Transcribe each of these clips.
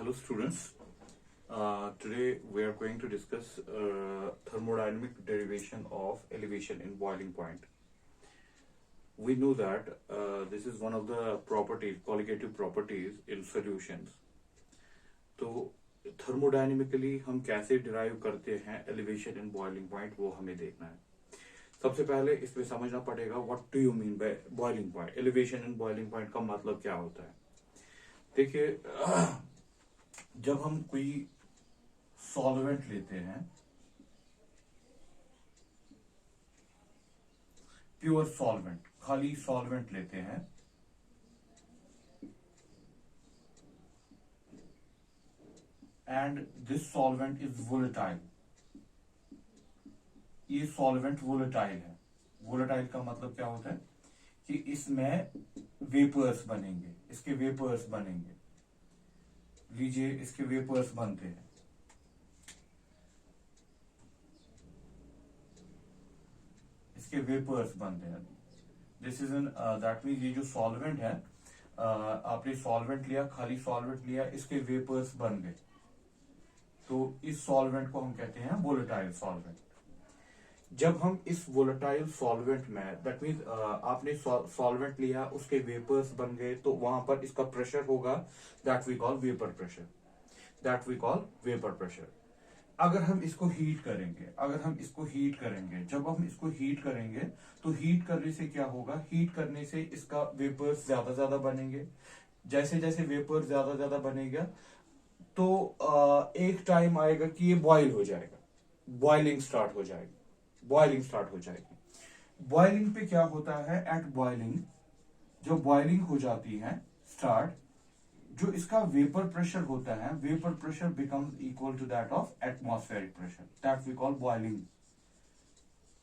Hello students, today we are going to discuss thermodynamic derivation of elevation in boiling point. We know that this is one of the properties, colligative properties in solutions. तो thermodynamically हम कैसे derive करते हैं elevation in boiling point, वो हमें देखना है. सबसे पहले इसमें समझना पड़ेगा what do you mean by boiling point. Elevation in boiling point का मतलब क्या होता है. देखिए, जब हम कोई सॉल्वेंट लेते हैं, प्योर सॉल्वेंट, खाली सॉल्वेंट लेते हैं, and this solvent is volatile. ये सॉल्वेंट वोलेटाइल है. वोलेटाइल का मतलब क्या होता है कि इसमें वेपर्स बनेंगे, इसके वेपर्स बनेंगे. लीजिए, इसके वेपर्स बनते हैं. इसके वेपर्स बनते हैं. This is an that means ये जो सॉल्वेंट है, आपने सॉल्वेंट लिया, खाली सॉल्वेंट लिया, इसके वेपर्स बन गए, तो इस सॉल्वेंट को हम कहते हैं वोलेटाइल सॉल्वेंट. जब हम इस वोलेटाइल सॉल्वेंट में, दैट मीन्स आपने सॉल्वेंट लिया, उसके वेपर्स बन गए, तो वहां पर इसका प्रेशर होगा, that we call vapour pressure. That we call vapour pressure. अगर हम इसको हीट करेंगे, जब हम इसको हीट करेंगे, तो हीट करने से क्या होगा, हीट करने से इसका वेपर्स ज्यादा ज्यादा बनेंगे. जैसे जैसे वेपर ज्यादा ज्यादा बनेगा, तो एक टाइम आएगा कि ये बॉइल हो जाएगा, बॉइलिंग स्टार्ट हो जाएगी. बॉइलिंग पे क्या होता है, एट बॉइलिंग, जब बॉइलिंग हो जाती है स्टार्ट, जो इसका वेपर प्रेशर होता है, vapour pressure becomes equal to that of atmospheric pressure. That we call boiling.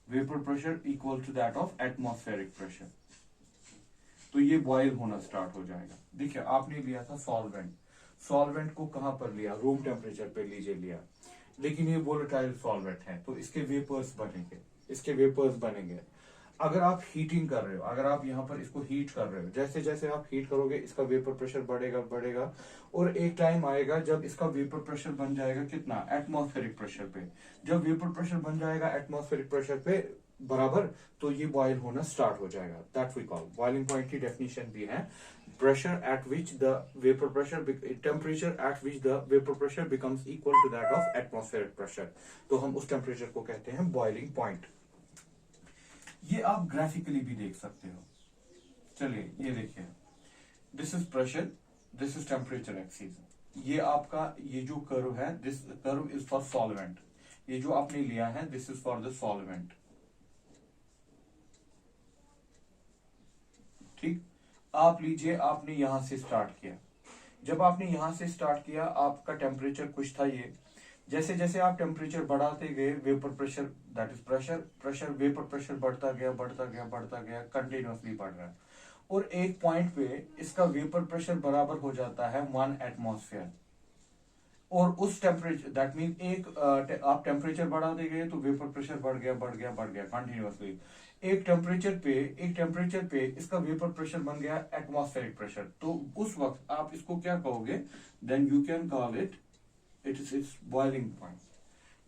Vapour pressure equal to that of atmospheric pressure. तो ये बॉइल होना स्टार्ट हो जाएगा. देखिए, आपने लिया था सॉल्वेंट को कहां पर लिया, रूम टेम्परेचर पे लिया, लेकिन ये वोलेटाइल सॉल्वेंट है, तो इसके वेपर्स बनेंगे. अगर आप हीटिंग कर रहे हो, अगर आप यहाँ पर इसको हीट कर रहे हो, जैसे जैसे आप हीट करोगे, इसका वेपर प्रेशर बढ़ेगा, और एक टाइम आएगा जब इसका वेपर प्रेशर बन जाएगा कितना, एटमॉस्फेरिक प्रेशर पे. जब वेपर प्रेशर बन जाएगा एटमॉस्फेरिक प्रेशर पे बराबर, तो ये बॉयल होना स्टार्ट हो जाएगा. That we call boiling point. की डेफिनेशन भी है, pressure at which the vapor pressure, temperature at which the vapor pressure becomes equal to that of atmospheric pressure. तो हम उस टेम्परेचर को कहते हैं बॉइलिंग पॉइंट. ये आप ग्राफिकली भी देख सकते हो. चलिए, ये देखिए, this is pressure, this is temperature axis. ये आपका ये जो कर्व है, this curve is for solvent. ये जो आपने लिया है, this is for the solvent. ठीक, आप लीजिए, आपने यहां से स्टार्ट किया. जब आपने यहां से स्टार्ट किया, आपका टेम्परेचर कुछ था ये. जैसे जैसे आप टेम्परेचर बढ़ाते गए, vapour pressure, that is pressure vapour pressure बढ़ता गया, कंटिन्यूअसली बढ़ रहा है. और एक पॉइंट पे इसका वेपर प्रेशर बराबर हो जाता है 1 एटमॉस्फेयर. और उस टेम्परेचर, दैट मीन आप टेम्परेचर बढ़ाते गए, तो वेपर प्रेशर बढ़ गया कंटिन्यूअसली. एक टेम्परेचर पे इसका वेपर प्रेशर बन गया एटमॉस्फेरिक प्रेशर. तो उस वक्त आप इसको क्या कहोगे, then you can call it is boiling point.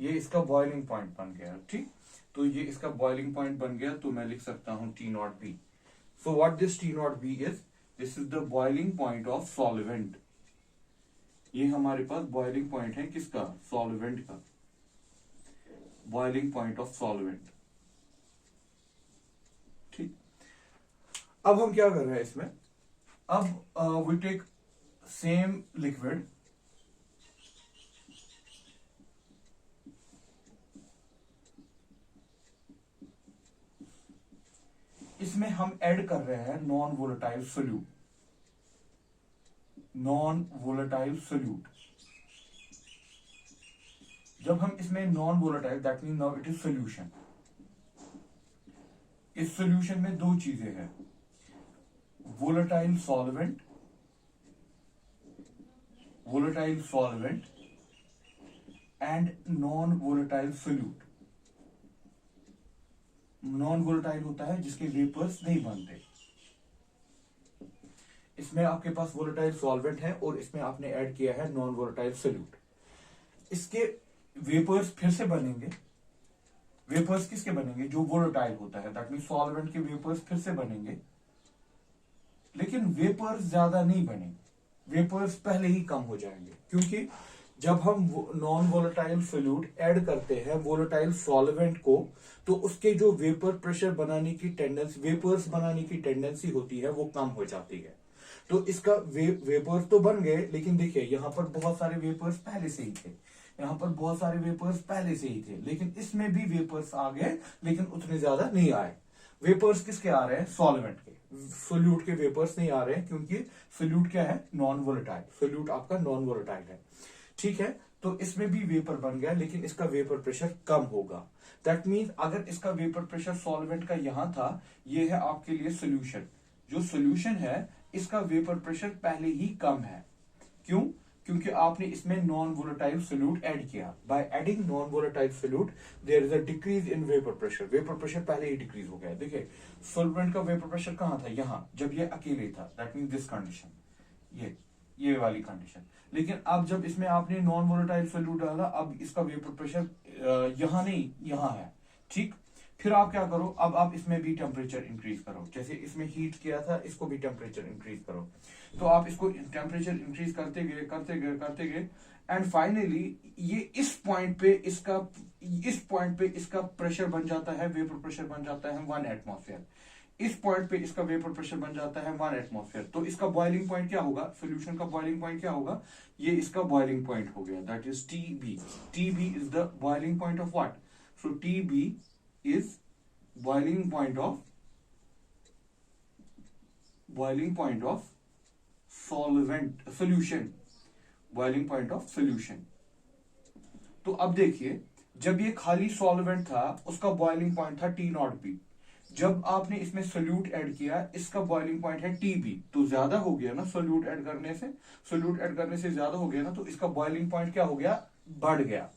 ये इसका बॉइलिंग पॉइंट बन गया. ठीक, तो ये इसका बॉइलिंग पॉइंट बन गया, तो मैं लिख सकता हूं T0B. So what this T0B is, this is the boiling point of solvent. ये हमारे पास बॉइलिंग पॉइंट है किसका, सॉल्वेंट का. Boiling point of solvent. ठीक, अब हम क्या कर रहे हैं इसमें, अब वी टेक सेम लिक्विड, इसमें हम ऐड कर रहे हैं नॉन वोलेटाइल सोल्यूट. जब हम इसमें non volatile, that mean now it is solution. इस सोल्यूशन में दो चीजें हैं, volatile solvent and non volatile solute. Non volatile होता है जिसके वेपर्स नहीं बनते. इसमें आपके पास वोलेटाइल सॉल्वेंट है और इसमें आपने ऐड किया है नॉन वोलेटाइल सोल्यूट। इसके वेपर्स फिर से बनेंगे। वेपर्स किसके बनेंगे? जो वोलेटाइल होता है, दैट मीन सॉल्वेंट के वेपर्स फिर से बनेंगे, लेकिन वेपर्स ज्यादा नहीं बनेंगे, वेपर्स पहले ही कम हो जाएंगे, क्योंकि जब हम नॉन वोलेटाइल सोल्यूट ऐड करते हैं वोलेटाइल सॉल्वेंट को, तो उसके जो वेपर प्रेशर बनाने की टेंडेंसी, वेपर्स बनाने की टेंडेंसी होती है, वो कम हो जाती है। तो इसका वेपर्स तो बन गए, लेकिन देखिए यहां पर बहुत सारे वेपर्स पहले से ही थे, यहां पर बहुत सारे वेपर्स पहले से ही थे, लेकिन इसमें भी वेपर्स आ गए, लेकिन उतने ज्यादा नहीं आए। वेपर्स किसके आ रहे हैं? सॉल्वेंट के। सोल्यूट के वेपर्स नहीं आ रहे हैं, क्योंकि सोल्यूट क्या है? Non volatile. सोल्यूट आपका नॉन वोलेटाइल है, ठीक है। तो इसमें भी वेपर बन गया, लेकिन इसका वेपर प्रेशर कम होगा। दैट मीन्स अगर इसका वेपर प्रेशर सॉल्वेंट का यहां था, ये है आपके लिए सोल्यूशन। जो सोल्यूशन है, इसका वेपर प्रेशर पहले ही कम है। क्यों? क्योंकि आपने इसमें नॉन वोलेटाइल सोल्यूट ऐड किया। By adding non volatile solute there is a decrease in vapour pressure. Vapour pressure पहले ही डिक्रीज हो गया। देखिए सॉल्वेंट का वेपर प्रेशर कहां था? यहां, जब ये अकेले था, दैट मीन दिस कंडीशन, ये वाली कंडीशन। लेकिन अब जब इसमें आपने नॉन वोलेटाइल सोल्यूट डाला, अब इसका वेपर प्रेशर यहां नहीं, यहां है, ठीक। फिर आप क्या करो, अब आप इसमें भी टेम्परेचर इंक्रीज करो, जैसे इसमें हीट किया था, इसको भी टेम्परेचर इंक्रीज करो। तो आप इसको टेम्परेचर इंक्रीज करते गए करते गए करते गए, एंड फाइनली ये इस पॉइंट पे इसका प्रेशर बन जाता है, वेपर प्रेशर बन जाता है 1 एटमॉस्फेयर। इस पॉइंट पे इसका वेपर प्रेशर बन जाता है 1 एटमॉस्फेयर। तो इसका बॉइलिंग पॉइंट क्या होगा? सोल्यूशन का बॉइलिंग पॉइंट क्या होगा? ये इसका बॉइलिंग पॉइंट हो गया, that is TB. TB is the boiling point of what? So TB is boiling point of solution, boiling point of solution। तो अब देखिए, जब ये खाली सॉल्वेंट था, उसका बॉइलिंग पॉइंट था टी नॉट बी। जब आपने इसमें सोल्यूट ऐड किया, इसका बॉइलिंग पॉइंट है टीबी, तो ज्यादा हो गया ना, सोल्यूट ऐड करने से ज्यादा हो गया ना, तो इसका बॉइलिंग पॉइंट क्या हो गया? बढ़ गया।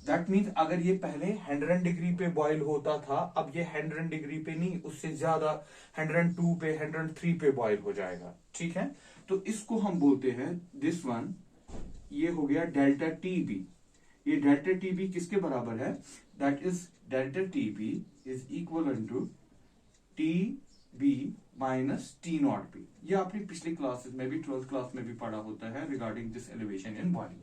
दैट मीन्स अगर ये पहले 100 डिग्री पे बॉयल होता था, अब ये 100 डिग्री पे नहीं, उससे ज्यादा 102 पे, 103 पे बॉयल हो जाएगा, ठीक है। तो इसको हम बोलते हैं, दिस वन, ये हो गया डेल्टा टीबी। ये डेल्टा टीबी किसके बराबर है? That is delta TB is equal to T B minus T naught B. ये आपने पिछली क्लासेस में भी, 12th क्लास में भी पढ़ा होता है regarding this elevation in boiling.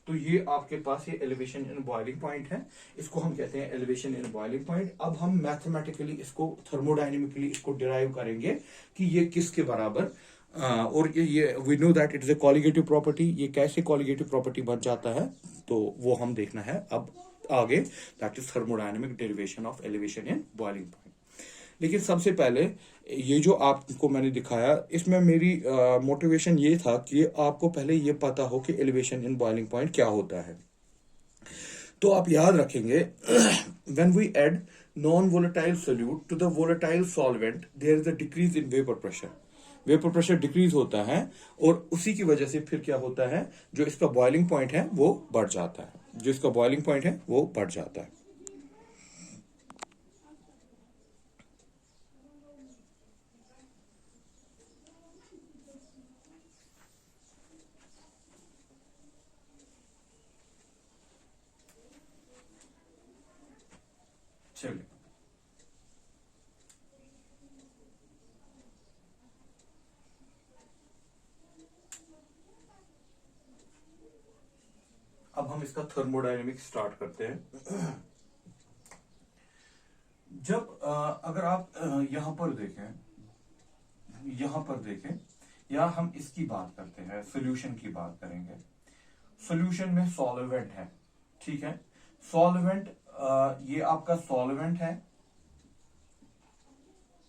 तो ये आपके पास ये एलिवेशन इन बॉइलिंग पॉइंट है, इसको हम कहते हैं एलिवेशन इन बॉइलिंग पॉइंट। अब हम मैथमेटिकली इसको, थर्मोडायनेमिकली इसको डिराइव करेंगे कि ये किसके बराबर, और ये we know that it is a colligative property. ये कैसे कॉलिगेटिव प्रॉपर्टी बन जाता है, तो वो हम देखना है अब आगे, that is thermodynamic derivation of elevation in boiling point. लेकिन सबसे पहले ये जो आपको मैंने दिखाया, इसमें मेरी मोटिवेशन ये था कि आपको पहले ये पता हो कि एलिवेशन इन बॉइलिंग पॉइंट क्या होता है। तो आप याद रखेंगे, when we add non volatile solute to the volatile solvent, there is a decrease in vapour pressure. Vapour pressure decrease होता है, और उसी की वजह से फिर क्या होता है, जो इसका बॉइलिंग पॉइंट है वो बढ़ जाता है, जो इसका बॉइलिंग पॉइंट है वो बढ़ जाता है। चलिए, अब हम इसका थर्मोडायनेमिक स्टार्ट करते हैं। जब अगर आप यहां पर देखें, या हम इसकी बात करते हैं, सोल्यूशन की बात करेंगे। सोल्यूशन में सॉल्वेंट है, ठीक है। सॉल्वेंट, ये आपका सॉल्वेंट है,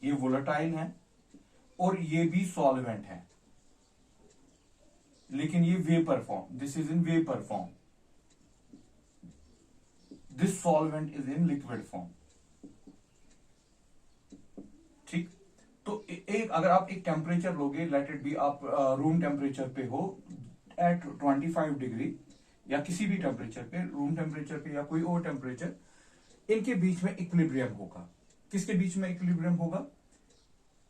ये वोलेटाइल है, और ये भी सॉल्वेंट है, लेकिन ये vapour form, this is in vapour form, this solvent is in liquid form, ठीक। तो एक, अगर आप एक टेम्परेचर लोगे, लेट इट बी आप रूम टेम्परेचर पे हो, एट 25 डिग्री, या किसी भी टेम्परेचर पे, रूम टेम्परेचर पे या कोई और टेम्परेचर, इनके बीच में इक्विलिब्रियम होगा। किसके बीच में इक्विलिब्रियम होगा?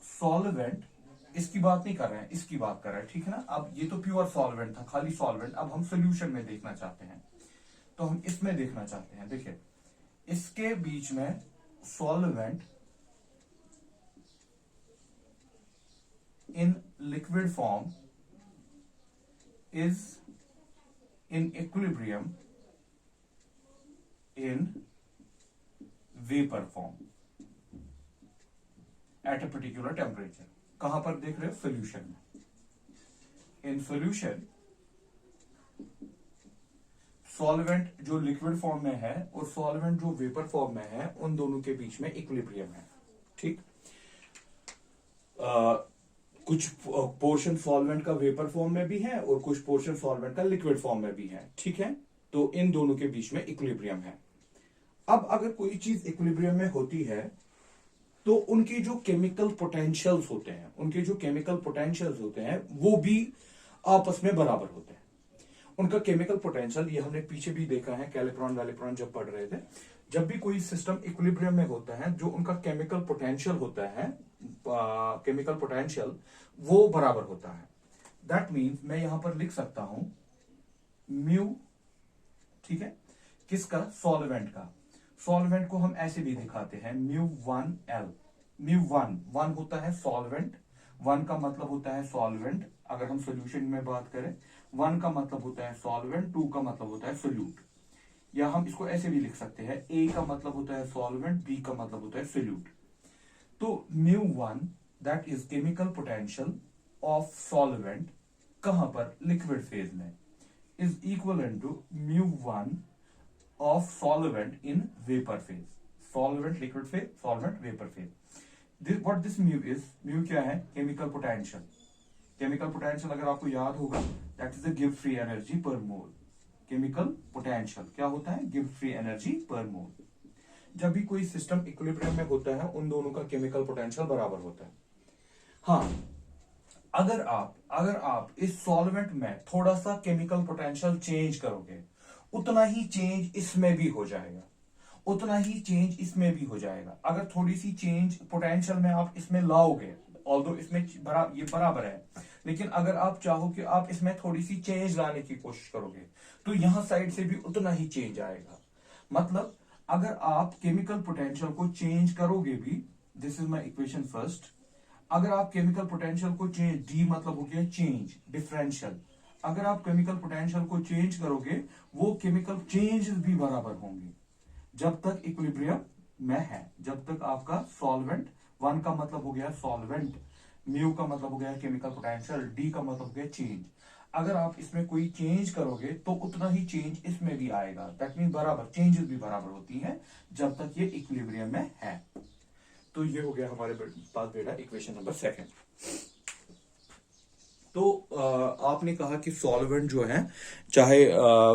सॉल्वेंट इसकी बात नहीं कर रहे हैं, इसकी बात कर रहे हैं, ठीक है ना। अब ये तो प्योर सॉल्वेंट था, खाली सॉल्वेंट। अब हम सोल्यूशन में देखना चाहते हैं, तो हम इसमें देखना चाहते हैं। देखिए, इसके बीच में solvent in liquid form is in equilibrium in vapour form at a particular temperature. कहां पर देख रहे हो? सोल्यूशन में। इन सोल्यूशन, सॉल्वेंट जो लिक्विड फॉर्म में है और सॉल्वेंट जो वेपर फॉर्म में है, उन दोनों के बीच में इक्विलिब्रियम है, ठीक। कुछ पोर्शन सॉल्वेंट का वेपर फॉर्म में भी है और कुछ पोर्शन सॉल्वेंट का लिक्विड फॉर्म में भी है, ठीक है। तो इन दोनों के बीच में इक्विलिब्रियम है। अब अगर कोई चीज इक्विलिब्रियम में होती है तो उनके जो केमिकल पोटेंशियल्स होते हैं, वो भी आपस में बराबर होते हैं। उनका केमिकल पोटेंशियल, ये हमने पीछे भी देखा है कैलिप्रॉन वैलिप्रॉन जब पढ़ रहे थे। जब भी कोई सिस्टम इक्विलिब्रियम में होता है, जो उनका केमिकल पोटेंशियल होता है, केमिकल पोटेंशियल वो बराबर होता है। दैट मीन्स मैं यहां पर लिख सकता हूं म्यू, ठीक है, किसका? सॉल्वेंट का। सॉल्वेंट को हम ऐसे भी दिखाते हैं म्यू 1 एल। म्यू 1 होता है सॉल्वेंट, 1 का मतलब होता है सॉल्वेंट। अगर हम सोल्यूशन में बात करें, 1 का मतलब होता है सॉल्वेंट, 2 का मतलब होता है सोल्यूट। या हम इसको ऐसे भी लिख सकते हैं, ए का मतलब होता है सॉल्वेंट, बी का मतलब होता है सोल्यूट। तो mu 1 that is chemical potential of solvent, कहां पर? लिक्विड फेज में, is equal to mu 1 of solvent in vapor phase. Solvent liquid phase, solvent vapor phase. What this mu is? Mu क्या है? Chemical potential. Chemical potential अगर आपको याद होगा, that is the Gibbs free energy per mole. Chemical potential क्या होता है? Gibbs free energy per mole. जब भी कोई सिस्टम इक्विलिब्रियम में होता है, उन दोनों का केमिकल पोटेंशियल बराबर होता है। हाँ, अगर आप इस सॉल्वेंट में थोड़ा सा केमिकल पोटेंशियल चेंज करोगे, उतना ही चेंज इसमें भी हो जाएगा, उतना ही चेंज इसमें भी हो जाएगा। अगर थोड़ी सी चेंज पोटेंशियल में आप इसमें लाओगे, ऑल्दो इसमें ये बराबर है, लेकिन अगर आप चाहो कि आप इसमें थोड़ी सी चेंज लाने की कोशिश करोगे, तो यहां साइड से भी उतना ही चेंज आएगा। मतलब अगर आप केमिकल पोटेंशियल को चेंज करोगे भी, this is my equation first, अगर आप केमिकल पोटेंशियल को चेंज, डी मतलब हो गया चेंज, डिफरेंशियल, अगर आप केमिकल पोटेंशियल को चेंज करोगे, वो केमिकल चेंजेस भी बराबर होंगे जब तक इक्विलिब्रियम में है। जब तक आपका सॉल्वेंट, 1 का मतलब हो गया सॉल्वेंट, म्यू का मतलब हो गया केमिकल पोटेंशियल, डी का मतलब हो गया चेंज। अगर आप इसमें कोई चेंज करोगे तो उतना ही चेंज इसमें भी आएगा। दैट मीन बराबर, चेंजेस भी बराबर होती है जब तक ये इक्विलिब्रियम में है। तो ये हो गया हमारे पास बेटा इक्वेशन नंबर 2। तो आपने कहा कि सॉल्वेंट जो है, चाहे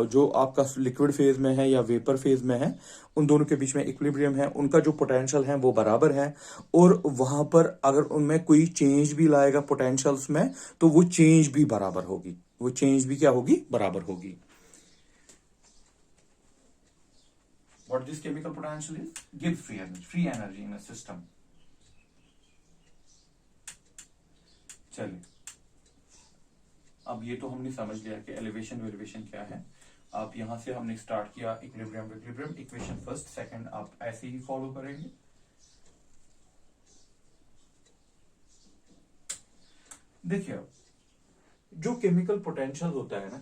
जो आपका लिक्विड फेज में है या वेपर फेज में है, उन दोनों के बीच में इक्विलिब्रियम है, उनका जो पोटेंशियल है वो बराबर है। और वहां पर अगर उनमें कोई चेंज भी लाएगा पोटेंशियल्स में, तो वो चेंज भी बराबर होगी, वो चेंज भी क्या होगी? बराबर होगी। What this chemical potential is? Gibbs free energy in a system. चलिए, अब ये तो हमने समझ लिया कि एलिवेशन वेलिवेशन क्या है। आप यहां से हमने स्टार्ट किया इक्विलिब्रियम, इक्वेशन फर्स्ट सेकंड आप ऐसे ही फॉलो करेंगे। देखिए, जो केमिकल पोटेंशियल होता है ना,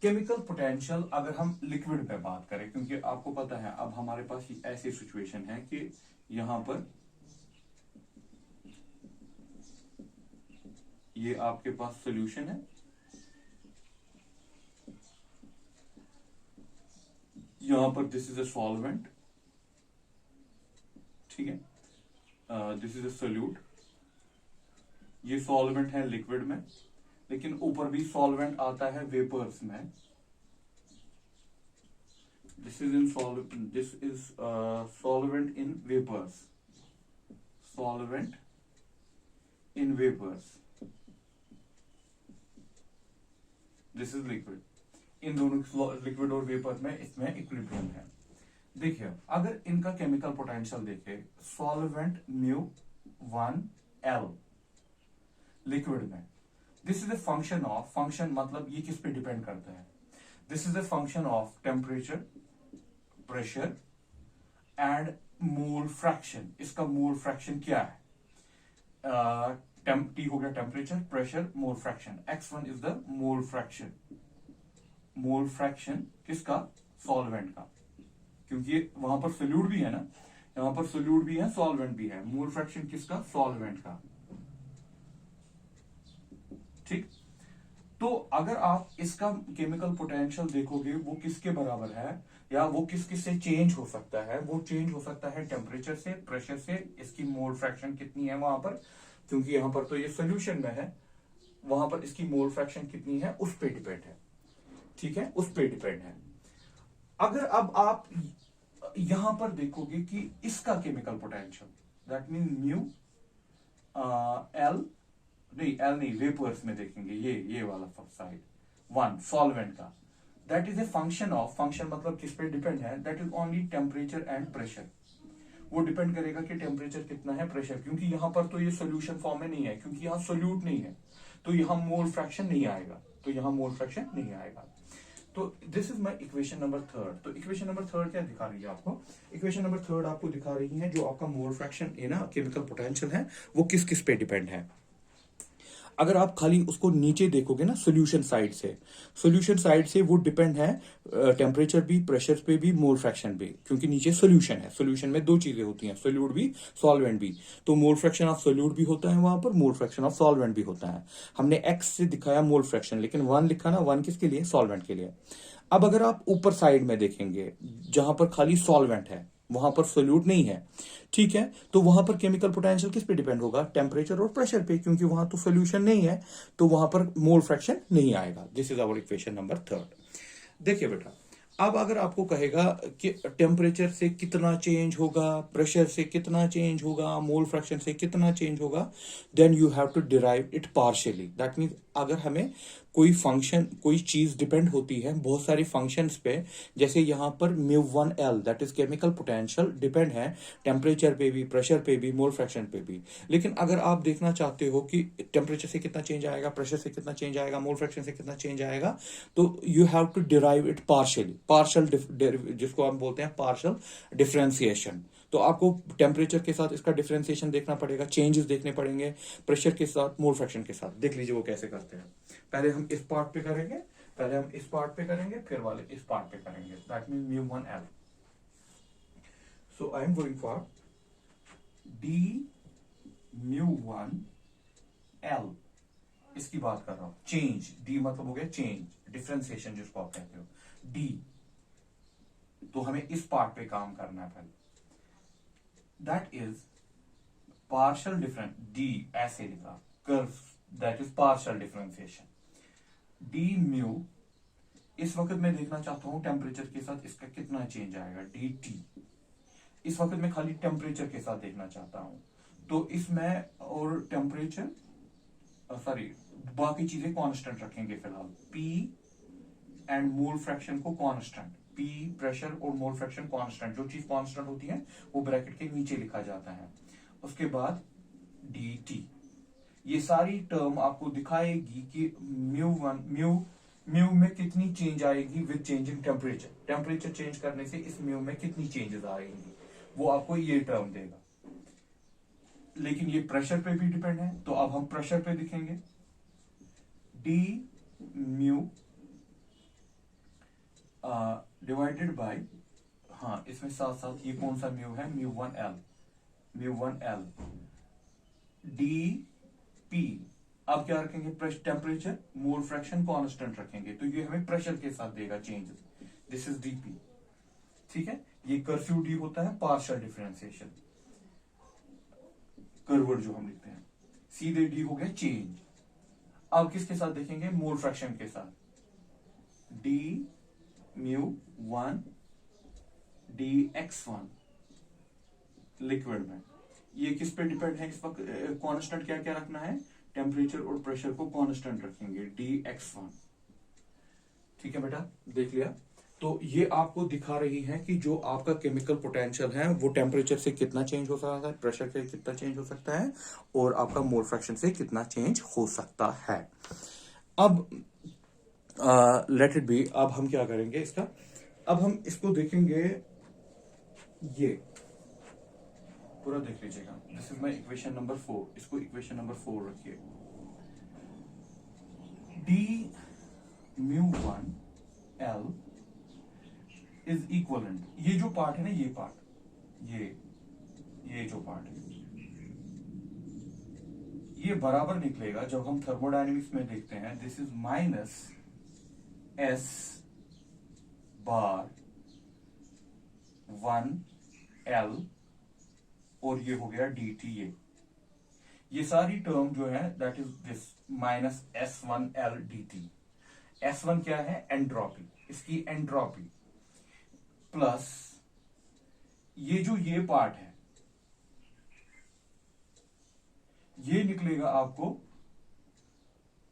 केमिकल पोटेंशियल अगर हम लिक्विड पे बात करें, क्योंकि आपको पता है अब हमारे पास ऐसी सिचुएशन है कि यहां पर ये आपके पास सॉल्यूशन है, यहां पर दिस इज अ सॉल्वेंट, ठीक है, दिस इज अ सोल्यूट। ये सॉल्वेंट है लिक्विड में, लेकिन ऊपर भी सॉल्वेंट आता है वेपर्स में। This is solvent in vapours, solvent in vapours, this is liquid. इन दोनों लिक्विड और वेपर में इसमें इक्विलिब्रियम है। देखिए, अगर इनका केमिकल पोटेंशियल देखें, सॉल्वेंट म्यू 1 एल, लिक्विड में। This is a function of, function मतलब ये किस पे डिपेंड करता है, this is a function of temperature, pressure and mole fraction. इसका मोल फ्रैक्शन क्या है, टी हो गया temperature, pressure, mole fraction. x1 is the mole fraction, mole fraction किसका, सॉल्वेंट का, क्योंकि वहां पर सोल्यूट भी है ना, यहां पर सोल्यूट भी है, सॉल्वेंट भी है। मोल फ्रैक्शन किसका, सॉल्वेंट का। ठीक, तो अगर आप इसका केमिकल पोटेंशियल देखोगे वो किसके बराबर है, या वो किस किस से चेंज हो सकता है, वो चेंज हो सकता है टेम्परेचर से, प्रेशर से। इसकी मोल फ्रैक्शन कितनी है वहां पर, क्योंकि यहां पर तो ये सोल्यूशन में है, वहां पर इसकी मोल फ्रैक्शन कितनी है उस पे डिपेंड है। ठीक है, उस पे डिपेंड है। अगर अब आप यहां पर देखोगे कि इसका chemical potential, that mean mu L, नहीं एल नहीं, वेपर्स में देखेंगे, ये वाला साइड वन सॉल्वेंट का, that is a function of, function मतलब किस पे डिपेंड है, that is only temperature and pressure. वो डिपेंड करेगा कि टेम्परेचर कितना है, प्रेशर, क्योंकि यहां पर तो ये सोल्यूशन फॉर्म में नहीं है, क्योंकि यहां सोल्यूट नहीं है, तो यहां मोल फ्रैक्शन नहीं आएगा, तो यहां मोल फ्रैक्शन नहीं आएगा। तो this is my equation number third. तो इक्वेशन नंबर थर्ड क्या दिखा रही है आपको, इक्वेशन नंबर थर्ड आपको दिखा रही है जो आपका मोल फ्रैक्शन है ना, केमिकल पोटेंशियल है, वो किस किस पे डिपेंड है। अगर आप खाली उसको नीचे देखोगे ना, सोल्यूशन साइड से, सोल्यूशन साइड से वो डिपेंड है टेम्परेचर भी, प्रेशर पे भी, मोल फ्रैक्शन पे, क्योंकि नीचे सोल्यूशन है। सोल्यूशन में दो चीजें होती हैं, सोल्यूट भी, सॉल्वेंट भी। तो मोल फ्रैक्शन ऑफ सोल्यूट भी होता है वहां पर, मोल फ्रैक्शन ऑफ सॉल्वेंट भी होता है। हमने एक्स से दिखाया मोल फ्रैक्शन, लेकिन वन लिखा ना, वन किसके लिए, सॉल्वेंट के लिए। अब अगर आप ऊपर साइड में देखेंगे जहां पर खाली सॉल्वेंट है, वहां पर सोल्यूट नहीं है, ठीक है, तो वहां पर केमिकल पोटेंशियल किस पे डिपेंड होगा, टेम्परेचर और प्रेशर पे, क्योंकि वहां तो सोल्यूशन नहीं है, तो वहां पर मोल फ्रैक्शन नहीं आएगा। This is our equation number third. देखिए बेटा, अब अगर आपको कहेगा कि टेम्परेचर से कितना चेंज होगा, प्रेशर से कितना चेंज होगा, मोल फ्रैक्शन से कितना चेंज होगा, then you have to derive it partially. That means अगर हमें कोई फंक्शन, कोई चीज डिपेंड होती है बहुत सारी फंक्शंस पे, जैसे यहां पर μ1L that is chemical potential depend है टेम्परेचर पे भी, प्रेशर पे भी, मोल फ्रैक्शन पे भी। लेकिन अगर आप देखना चाहते हो कि टेम्परेचर से कितना चेंज आएगा, प्रेशर से कितना चेंज आएगा, मोल फ्रैक्शन से कितना चेंज आएगा, तो you have to derive it partially, partial, जिसको हम बोलते हैं पार्शियल डिफरेंशिएशन। तो आपको टेम्परेचर के साथ इसका डिफरेंशिएशन देखना पड़ेगा, चेंजेस देखने पड़ेंगे, प्रेशर के साथ, मोल फ्रैक्शन के साथ। देख लीजिए वो कैसे करते हैं। पहले हम इस पार्ट पे करेंगे, पहले हम इस पार्ट पे करेंगे, फिर वाले इस पार्ट पे करेंगे। That mean μ1L। So I am going for d μ1L, इसकी बात कर रहा हूं। चेंज, d मतलब हो गया चेंज, डिफरेंशिएशन जिसको आप कहते हो, d। तो हमें इस पार्ट पे काम करना है पहले। That is partial difference, d ऐसे लिखा, curve, that is partial differentiation. d mu, इस वक्त मैं देखना चाहता हूं टेम्परेचर के साथ इसका कितना चेंज आएगा, dt। इस वक्त मैं खाली टेम्परेचर के साथ देखना चाहता हूं, तो इसमें और टेम्परेचर, सॉरी, बाकी चीजें कांस्टेंट रखेंगे फिलहाल। p एंड मोल फ्रैक्शन को कांस्टेंट, p प्रेशर और मोल फ्रैक्शन कांस्टेंट, जो चीज कांस्टेंट होती है वो ब्रैकेट के नीचे लिखा जाता है। उसके बाद dt। ये सारी टर्म आपको दिखाएगी कि म्यू में कितनी चेंज आएगी with changing temperature, temperature change करने से इस म्यू में कितनी चेंजेस आएंगी, वो आपको ये टर्म देगा। लेकिन ये प्रेशर पे भी डिपेंड है, तो अब हम प्रेशर पे दिखेंगे। d म्यू डिवाइडेड बाय, हाँ इसमें साथ साथ ये कौन सा म्यू है, μ1L dp। अब क्या रखेंगे, टेम्परेचर, मोल फ्रैक्शन कांस्टेंट रखेंगे, तो ये हमें प्रेशर के साथ देगा चेंजेस। दिस इज dp, ठीक है। ये कर्सिव d होता है पार्शियल डिफरेंशिएशन, कर्वर्ड जो हम लिखते हैं, सीधे d हो गया चेंज। अब किसके साथ देखेंगे, मोल फ्रैक्शन के साथ, d μ1 dx1 लिक्विड में। ये किस पे डिपेंड है इस वक्त, कांस्टेंट क्या क्या रखना है, टेम्परेचर और प्रेशर को कांस्टेंट रखेंगे, dx1। ठीक है बेटा, देख लिया। तो ये आपको दिखा रही है कि जो आपका केमिकल पोटेंशियल है वो टेम्परेचर से कितना चेंज हो सकता है, प्रेशर से कितना चेंज हो सकता है, और आपका मोल फ्रैक्शन से कितना चेंज हो सकता है। अब लेट इट बी, अब हम क्या करेंगे इसका, अब हम इसको देखेंगे, ये पूरा देख लीजिएगा। This is my equation number 4, इसको इक्वेशन नंबर 4 रखिए। D mu 1 L is equivalent, ये जो पार्ट है ना, ये पार्ट, ये जो पार्ट है, ये बराबर निकलेगा जब हम थर्मोडायनेमिक्स में देखते हैं। This is minus S bar 1 L, और ये हो गया डी टी। ये सारी टर्म जो है that is this minus S1 L D T. S1 क्या है, एंट्रोपी, इसकी एंट्रोपी, प्लस ये पार्ट है, ये निकलेगा आपको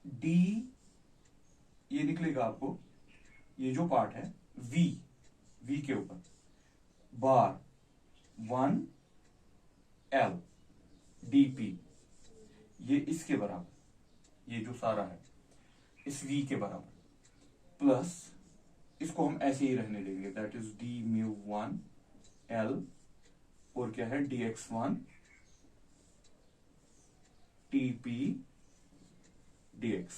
डी, ये निकलेगा आपको, ये जो पार्ट है V के ऊपर बार 1 L dP, ये इसके बराबर, ये जो सारा है इस V के बराबर, प्लस इसको हम ऐसे ही रहने देंगे, that is D mu 1 L, और क्या है dx1 TP dx।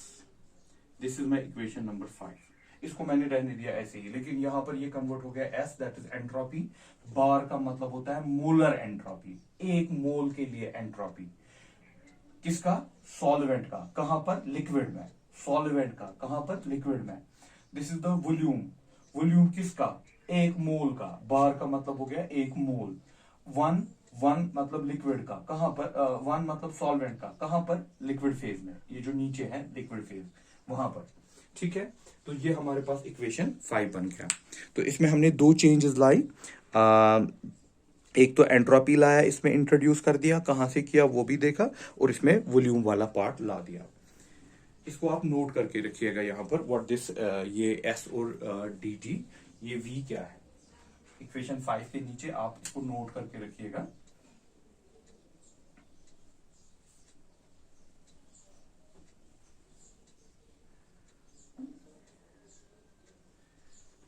This is my equation number 5। इसको मैंने रहने दिया ऐसे ही, लेकिन यहां पर ये कन्वर्ट हो गया S, दैट इज एंट्रोपी। बार का मतलब होता है मोलर एंट्रोपी, एक मोल के लिए एंट्रोपी। किसका, सॉल्वेंट का, कहां पर, लिक्विड में। सॉल्वेंट का कहां पर, लिक्विड में। This is the volume, volume किसका, एक मोल का। बार का मतलब हो गया एक मोल। वन मतलब लिक्विड का, कहां पर, 1 मतलब सॉल्वेंट का, कहां पर, लिक्विड फेज में, ये जो नीचे है लिक्विड फेज, वहां पर। ठीक है, तो ये हमारे पास इक्वेशन 5 बन गया। तो इसमें हमने 2 चेंजेस लाई, एक तो एंट्रोपी लाया, इसमें इंट्रोड्यूस कर दिया, कहां से किया वो भी देखा, और इसमें वॉल्यूम वाला पार्ट ला दिया। इसको आप नोट करके रखिएगा यहां पर, व्हाट दिस, ये एस और डी टी, ये वी क्या है, इक्वेशन 5 के नीचे आप इसको नोट करके रखिएगा।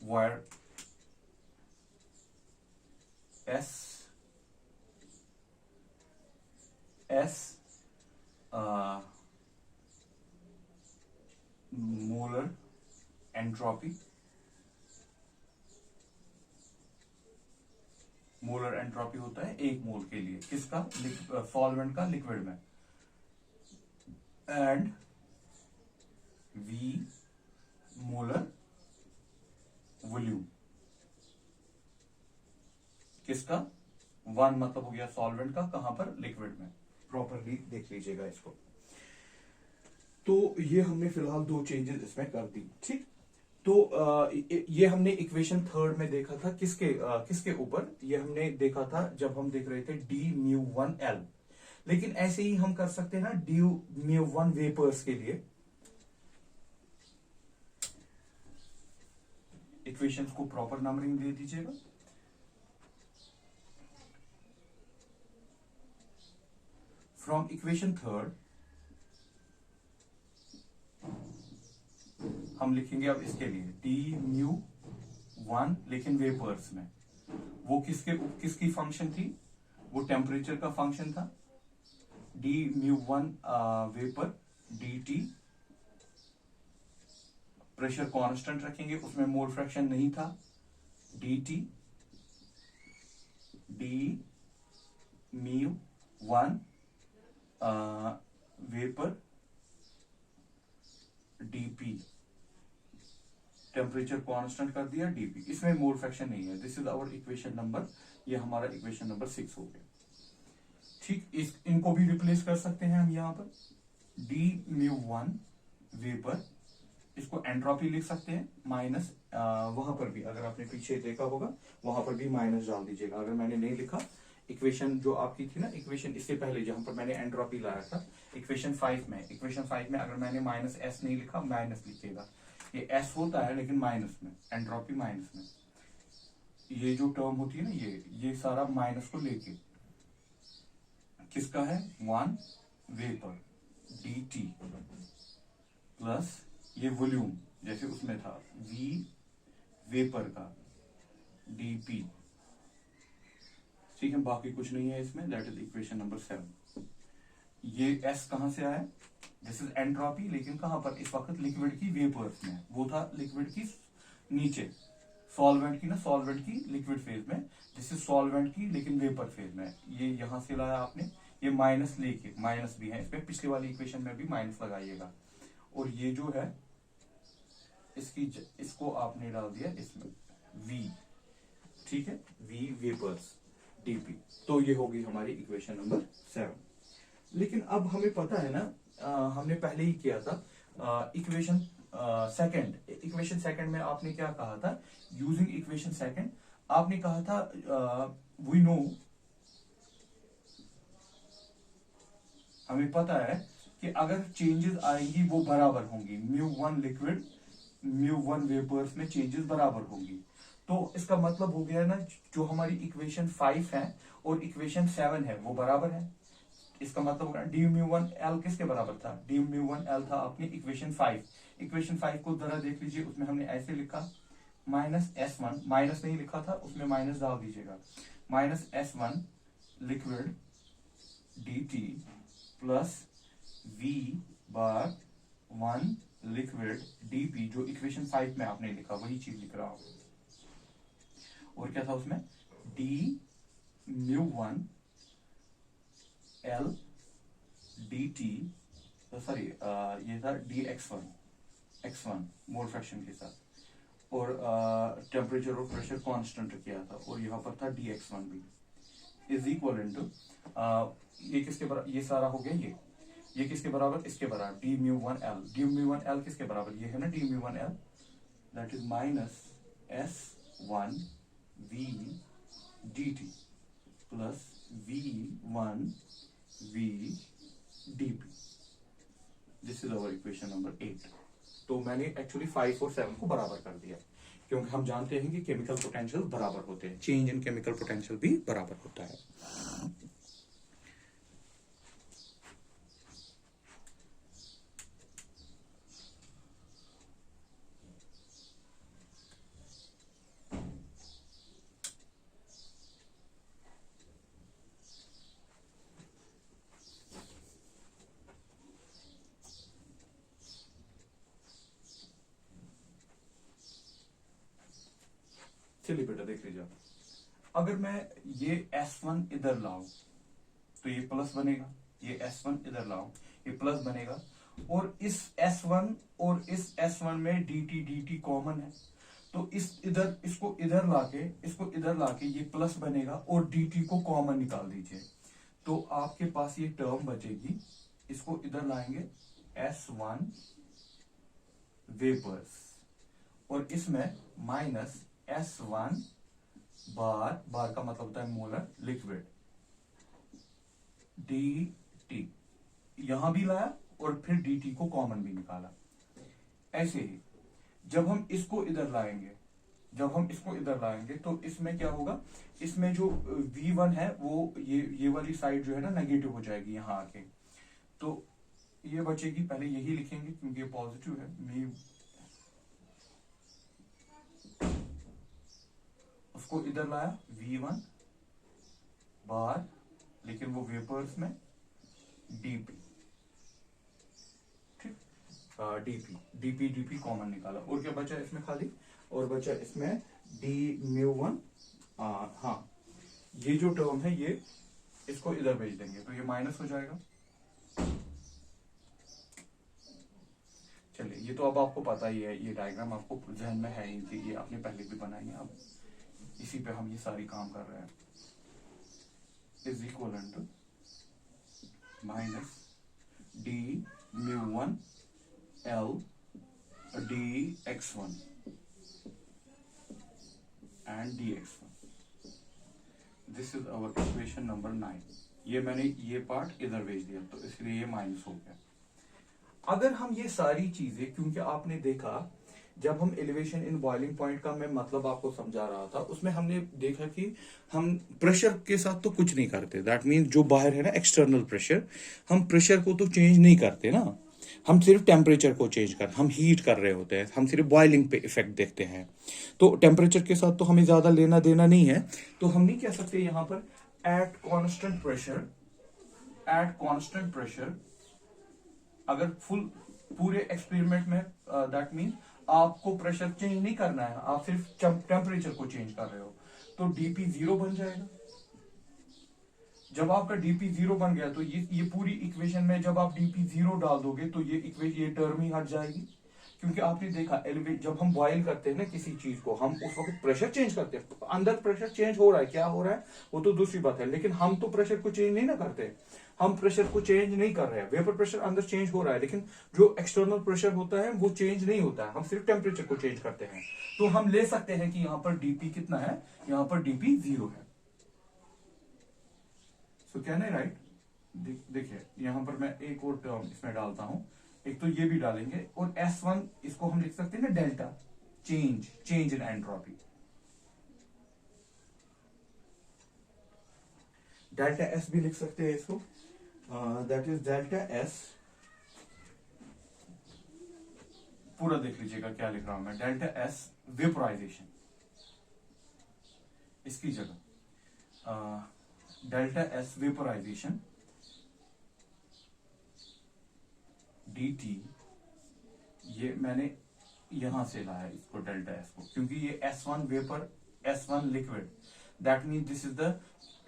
where S molar entropy, molar entropy होता है एक मोल के लिए, किसका, सॉल्वेंट का, लिक्विड में। एंड V मोलर वॉल्यूम, किसका, 1 मतलब हो गया सॉल्वेंट का, कहां पर, लिक्विड में। प्रॉपरली देख लीजिएगा इसको। तो ये हमने फिलहाल 2 चेंजेस इसमें कर दी। ठीक, तो ये हमने इक्वेशन 3 में देखा था, किसके ऊपर, ये हमने देखा था जब हम देख रहे थे डी म्यू 1 L। लेकिन ऐसे ही हम कर सकते हैं ना डी म्यू 1 वेपर्स के लिए। इक्वेशंस को प्रॉपर नंबरिंग दे दीजिएगा। फ्रॉम इक्वेशन 3 हम लिखेंगे अब इसके लिए डी म्यू 1, लेकिन वेपर्स में। वो किसकी फंक्शन थी, वो टेम्परेचर का फंक्शन था। D mu 1 vapour d T, pressure constant रखेंगे, उसमें मोल फ्रैक्शन नहीं था। D T d mu 1 vapour dp, temperature constant कर दिया डीपी, इसमें मोल फ्रैक्शन नहीं है। This is our equation number, ये हमारा इक्वेशन नंबर 6 हो गया। ठीक, इनको भी रिप्लेस कर सकते हैं हम यहाँ पर। डी म्यू 1 वेपर, इसको एंट्रोपी लिख सकते हैं माइनस, वहां पर भी अगर आपने पीछे देखा होगा वहां पर भी माइनस डाल दीजिएगा। अगर मैंने नहीं लिखा, इक्वेशन जो आपकी थी ना, इक्वेशन इससे पहले जहां पर मैंने एंट्रोपी लाया था, इक्वेशन 5 में अगर मैंने माइनस एस नहीं लिखा, माइनस लिखिएगा। ये एस होता है लेकिन माइनस में, एंट्रोपी माइनस में। ये जो टर्म होती है ना, ये सारा माइनस को लेके किसका है, 1 वेपर dt प्लस ये वॉल्यूम जैसे उसमें था v वेपर का dp। ठीक है, बाकी कुछ नहीं है इसमें। That is equation number 7। ये s कहां से आया, दिस इज एंट्रोपी, लेकिन कहां पर, इस वक्त लिक्विड की वेपर्स में। वो था लिक्विड की नीचे, सॉल्वेंट की ना, सॉल्वेंट की लिक्विड फेज में, दिस इज सॉल्वेंट की लेकिन वेपर फेज में। ये यहां से लाया आपने, ये माइनस लेके, माइनस भी है इसमें, पिछली वाली इक्वेशन में भी माइनस लगाइएगा। और ये जो है इसको आपने डाल दिया इसमें v, ठीक है, v वेपर्स dp। तो ये होगी हमारी इक्वेशन नंबर 7। लेकिन अब हमें पता है ना, हमने पहले ही किया था इक्वेशन सेकंड में आपने क्या कहा था, यूजिंग इक्वेशन सेकंड आपने कहा था वी नो, हमें पता है कि अगर चेंजेस आएंगी वो बराबर होंगी, μ1 लिक्विड μ1 वेपर्स में चेंजेस बराबर होंगी। तो इसका मतलब हो गया ना, जो हमारी इक्वेशन 5 है और इक्वेशन 7 है वो बराबर है। इसका मतलब होगा डी μ1 L किसके बराबर था, डी μ1 L था अपनी इक्वेशन 5। इक्वेशन 5 को जरा देख लीजिए, उसमें हमने ऐसे लिखा -S1, माइनस नहीं लिखा था, उसमें माइनस डाल दीजिएगा, -S1 liquid dt plus v बार 1 लिक्विड dp, जो इक्वेशन 5 में आपने लिखा वही चीज लिख रहा हूं। और क्या था उसमें, d μ1 L dt, सॉरी ये था dx1 मोल फ्रैक्शन के साथ, और टेम्परेचर और प्रेशर कांस्टेंट किया था, और यहाँ पर था dx1 भी इज इक्वल टू ये किसके बराबर, ये सारा हो गया, ये किसके बराबर, इसके बराबर डी μ1 L। डी μ1 L किसके बराबर, ये है ना d μ1 L, that is -S1 v dt plus v1 v dp। This is our equation number 8। तो मैंने एक्चुअली 5 और 7 को बराबर कर दिया, क्योंकि हम जानते हैं कि केमिकल पोटेंशियल बराबर होते हैं, चेंज इन केमिकल पोटेंशियल भी बराबर होता है। चलिए बेटा देख लीजिए, अगर मैं ये S1 इधर लाऊं तो ये प्लस बनेगा, ये S1 इधर लाऊं ये प्लस बनेगा, और इस S1 और इस S1 में dt कॉमन है, तो इसको इधर लाके ये प्लस बनेगा, और dt को कॉमन निकाल दीजिए, तो आपके पास ये टर्म बचेगी। इसको इधर लाएंगे S1 वेपर्स, और इसमें -S1 बार का मतलब होता है मोलर लिक्विड dt, यहां भी लाया और फिर dt को कॉमन भी निकाला। ऐसे ही जब हम इसको इधर लाएंगे तो इसमें क्या होगा, इसमें जो v1 है वो ये वाली साइड जो है ना नेगेटिव हो जाएगी यहां आके, तो ये बचेगी, पहले यही लिखेंगे क्योंकि ये पॉजिटिव है, उसको इधर लाया v1 बार, लेकिन वो वेपर्स में dp, ठीक, dp कॉमन निकाला, और क्या बचा इसमें खाली, और बचा इसमें d μ1, हाँ ये जो टर्म है ये इसको इधर भेज देंगे तो ये माइनस हो जाएगा। चलिए ये तो अब आपको पता ही है, ये डायग्राम आपको जहन में है ही, ये आपने पहले भी बनाई है, अब इसी पे हम ये सारी काम कर रहे हैं। Is equal to -d μ1 L dx1 and dx1। This is our equation number 9। ये मैंने ये पार्ट इधर भेज दिया तो इसलिए ये माइनस हो गया। अगर हम ये सारी चीजें, क्योंकि आपने देखा जब हम एलिवेशन इन बॉइलिंग पॉइंट का मैं मतलब आपको समझा रहा था, उसमें हमने देखा कि हम प्रेशर के साथ तो कुछ नहीं करते। दैट मीन्स जो बाहर है ना एक्सटर्नल प्रेशर, हम प्रेशर को तो चेंज नहीं करते ना, हम सिर्फ टेम्परेचर को चेंज कर, हम हीट कर रहे होते हैं, हम सिर्फ बॉइलिंग पे इफेक्ट देखते हैं। तो टेम्परेचर के साथ तो हमें ज्यादा लेना देना नहीं है। तो हम नहीं कह सकते यहाँ पर at constant pressure, at constant pressure, अगर फुल पूरे एक्सपेरिमेंट में दैट मीन आपको प्रेशर चेंज नहीं करना है, आप सिर्फ टेम्परेचर को चेंज कर रहे हो, तो डीपी 0 बन जाएगा। जब आपका डीपी 0 बन गया तो ये पूरी इक्वेशन में जब आप डीपी 0 डाल दोगे तो ये टर्म ही हट जाएगी। क्योंकि आपने देखा एलिवेट, जब हम बॉयल करते हैं ना किसी चीज को, हम उस वक्त प्रेशर चेंज करते हैं, अंदर प्रेशर चेंज हो रहा है, क्या हो रहा है वो तो दूसरी बात है, लेकिन हम तो प्रेशर को चेंज नहीं ना करते, हम प्रेशर को चेंज नहीं कर रहे हैं। वेपर प्रेशर अंदर चेंज हो रहा है, लेकिन जो एक्सटर्नल प्रेशर होता है वो चेंज नहीं होता है, हम सिर्फ टेम्परेचर को चेंज करते हैं। तो हम ले सकते हैं कि यहाँ पर डीपी कितना है, यहाँ पर डीपी 0 है। सो कैन आई राइट, देखिए यहां पर मैं एक और टर्म इसमें डालता हूं, एक तो ये भी डालेंगे, और S1 इसको हम लिख सकते हैं ना delta, change in entropy, delta S भी लिख सकते हैं इसको, दैट इज डेल्टा S, पूरा देख लीजिएगा क्या लिख रहा हूं मैं, डेल्टा S वेपोराइजेशन, इसकी जगह डेल्टा S वेपोराइजेशन dt, ये मैंने यहां से लाया इसको डेल्टा S को, क्योंकि ये S1 vapour, S1 liquid, that mean this is the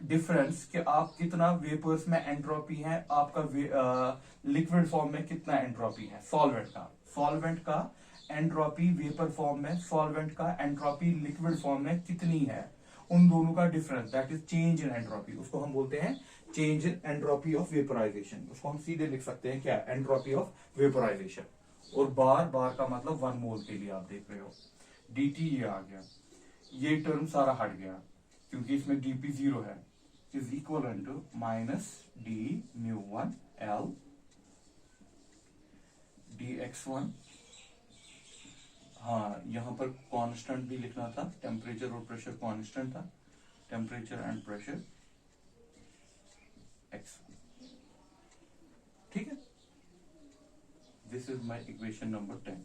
difference कि आप कितना वेपर्स में एंट्रोपी है, आपका लिक्विड फॉर्म में कितना एंट्रोपी है, सॉल्वेंट का एंट्रोपी वेपर फॉर्म में, सॉल्वेंट का एंट्रोपी लिक्विड फॉर्म में कितनी है, उन दोनों का difference, that is change in entropy, उसको हम बोलते हैं change in entropy of vaporisation. उसको हम सीधे लिख सकते हैं क्या, एंट्रोपी ऑफ वेपोराइजेशन। और बार का मतलब 1 मोल के लिए आप देख रहे हो, dt ये आ गया, ये टर्म सारा हट गया क्योंकि इसमें dp 0 है, is equal to minus d mu 1 l dx1। हाँ, यहां पर कांस्टेंट भी लिखना था, टेम्परेचर और प्रेशर कांस्टेंट था, टेम्परेचर एंड प्रेशर x, ठीक है। This is my equation number 10।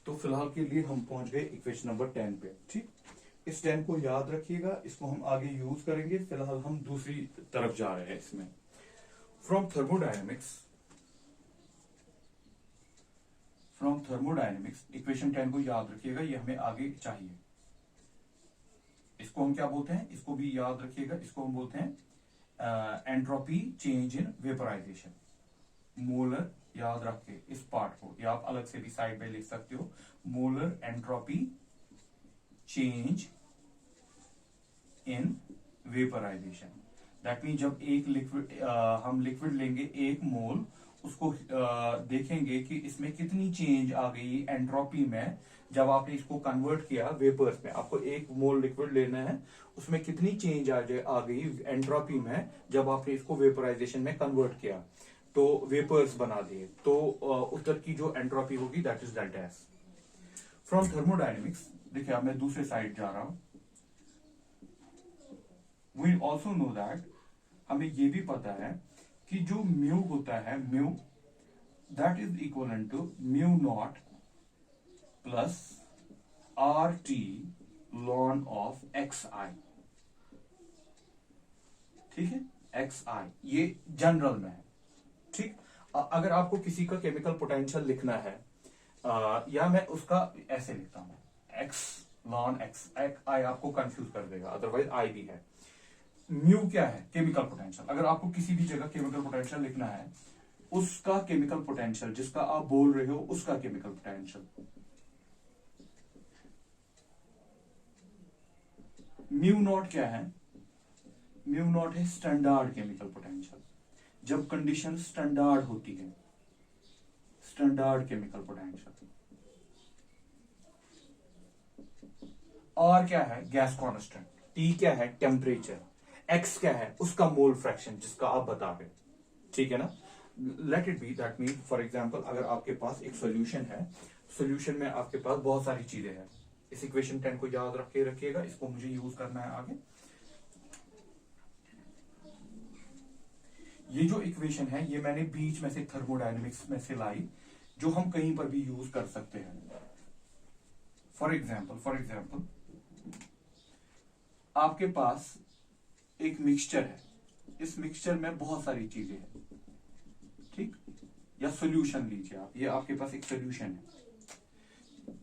तो फिलहाल के लिए हम पहुंच गए इक्वेशन नंबर 10 पे, ठीक। इस 10 को याद रखिएगा, इसको हम आगे यूज करेंगे। फिलहाल हम दूसरी तरफ जा रहे हैं इसमें। फ्रॉम थर्मोडायनेमिक्स इक्वेशन 10 को याद रखिएगा, ये हमें आगे चाहिए। इसको हम क्या बोलते हैं, इसको भी याद रखिएगा, इसको हम बोलते हैं entropy change in vaporisation. Molar याद रख के इस पार्ट को, या आप अलग से भी साइड पे लिख सकते हो, molar entropy change in vaporisation. That mean जब एक लिक्विड हम लिक्विड लेंगे 1 मोल, उसको देखेंगे कि इसमें कितनी चेंज आ गई एंट्रोपी में, जब आपने इसको कन्वर्ट किया वेपर्स में। आपको 1 मोल लिक्विड लेना है, उसमें कितनी चेंज आ गई एंट्रोपी में जब आपने इसको वेपोराइजेशन में कन्वर्ट किया, तो वेपर्स बना दिए, तो उधर की जो एंट्रोपी होगी that is delta S. From thermodynamics, देखिए अब मैं दूसरे साइड जा रहा हूं। वी ऑल्सो नो दैट, हमें ये भी पता है कि जो म्यू होता है, mu that is equal to mu naught plus R T ln of x i, ठीक है, एक्स आई ये जनरल में है, ठीक। अगर आपको किसी का केमिकल पोटेंशियल लिखना है, या मैं उसका ऐसे लिखता हूं एक्स लॉन एक्स, आई आपको कंफ्यूज कर देगा, अदरवाइज आई भी है। म्यू क्या है, केमिकल पोटेंशियल। अगर आपको किसी भी जगह केमिकल पोटेंशियल लिखना है, उसका केमिकल पोटेंशियल जिसका आप बोल रहे हो उसका केमिकल पोटेंशियल, म्यू नॉट क्या है, म्यू नॉट है स्टैंडर्ड केमिकल पोटेंशियल। जब कंडीशन स्टैंडर्ड होती है, स्टैंडर्ड केमिकल पोटेंशियल, आर क्या है, गैस कांस्टेंट, टी क्या है, टेम्परेचर, एक्स क्या है, उसका मोल फ्रैक्शन जिसका आप बता रहे, ठीक है ना। Let it be that mean for example अगर आपके पास एक सॉल्यूशन है, सॉल्यूशन में आपके पास बहुत सारी चीजें हैं, इस इक्वेशन 10 को याद रखिएगा, इसको मुझे यूज करना है आगे। ये जो इक्वेशन है ये मैंने बीच में से थर्मोडायनेमिक्स में से लाई, जो हम कहीं पर भी यूज कर सकते हैं। फॉर एग्जाम्पल आपके पास एक मिक्सचर है, इस मिक्सचर में बहुत सारी चीजें हैं, ठीक, या सॉल्यूशन लीजिए आप, ये आपके पास एक सॉल्यूशन है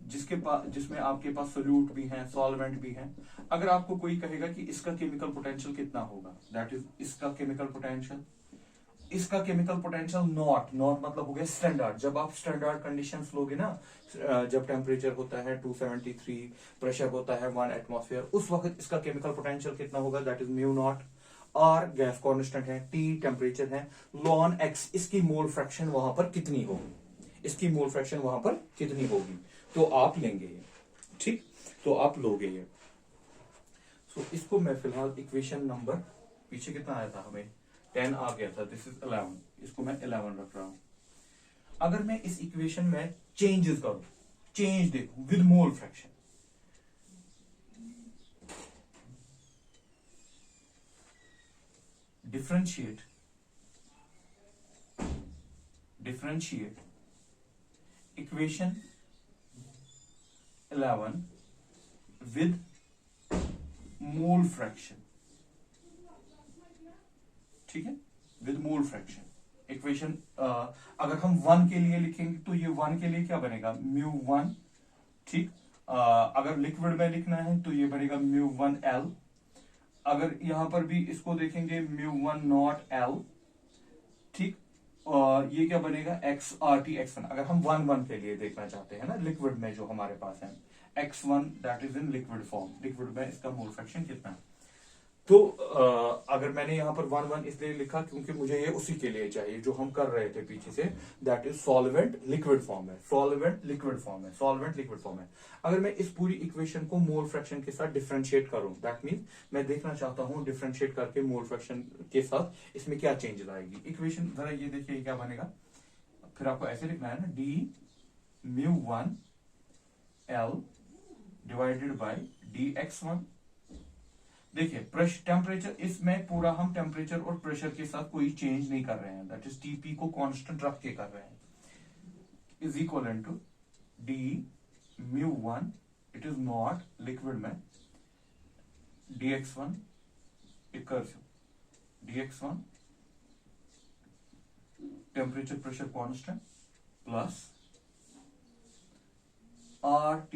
जिसमें आपके पास सोल्यूट भी हैं, सॉल्वेंट भी हैं। अगर आपको कोई कहेगा कि इसका केमिकल पोटेंशियल कितना होगा, दैट इज इसका केमिकल पोटेंशियल नॉट मतलब हो गया स्टैंडर्ड। जब आप स्टैंडर्ड कंडीशंस लोगे ना, जब टेम्परेचर होता है 273, प्रेशर होता है 1 एटमॉस्फेयर, उस वक्त इसका केमिकल पोटेंशियल कितना होगा, that is mu naught. R gas constant है, टी टेम्परेचर है, लॉन एक्स इसकी मोल फ्रैक्शन वहां पर कितनी होगी, तो आप लेंगे ये, ठीक, तो आप लोगे ये। सो इसको मैं फिलहाल इक्वेशन नंबर, पीछे कितना आया था हमें 10 आ गया था, दिस इज 11, इसको मैं 11 रख रहा हूं। अगर मैं इस इक्वेशन में चेंजेस करूं, चेंज देखूं with mole fraction, differentiate equation 11 with mole fraction, ठीक है, विद मोल फ्रैक्शन इक्वेशन। अगर हम 1 के लिए लिखेंगे तो ये 1 के लिए क्या बनेगा, म्यू 1, ठीक। अगर लिक्विड में लिखना है तो ये बनेगा म्यू 1 एल। अगर यहां पर भी इसको देखेंगे म्यू 1 नॉट एल, ठीक। ये क्या बनेगा, एक्स आर टी एक्स 1। अगर हम 1 के लिए देखना चाहते हैं ना, लिक्विड में जो हमारे पास है x1 that is in liquid form, liquid में इसका मोल फ्रैक्शन कितना है। तो अगर मैंने यहां पर 1 इसलिए लिखा क्योंकि मुझे ये उसी के लिए चाहिए जो हम कर रहे थे पीछे से, that is solvent liquid form है। अगर मैं इस पूरी इक्वेशन को मोल फ्रैक्शन के साथ डिफरेंशिएट करूं, दैट मीन मैं देखना चाहता हूं डिफरेंशिएट करके मोल फ्रैक्शन के साथ इसमें क्या चेंजेस आएगी। इक्वेशन जरा ये देखिए क्या बनेगा, फिर आपको ऐसे लिखना है ना, D mu 1 L divided by D x 1। देखिए टेम्परेचर, इसमें पूरा हम टेम्परेचर और प्रेशर के साथ कोई चेंज नहीं कर रहे हैं, दैट इज टीपी को कांस्टेंट रख के कर रहे हैं, is equal to d mu 1, it is not liquid में, dx1 equals dx1 temperature pressure constant plus RT,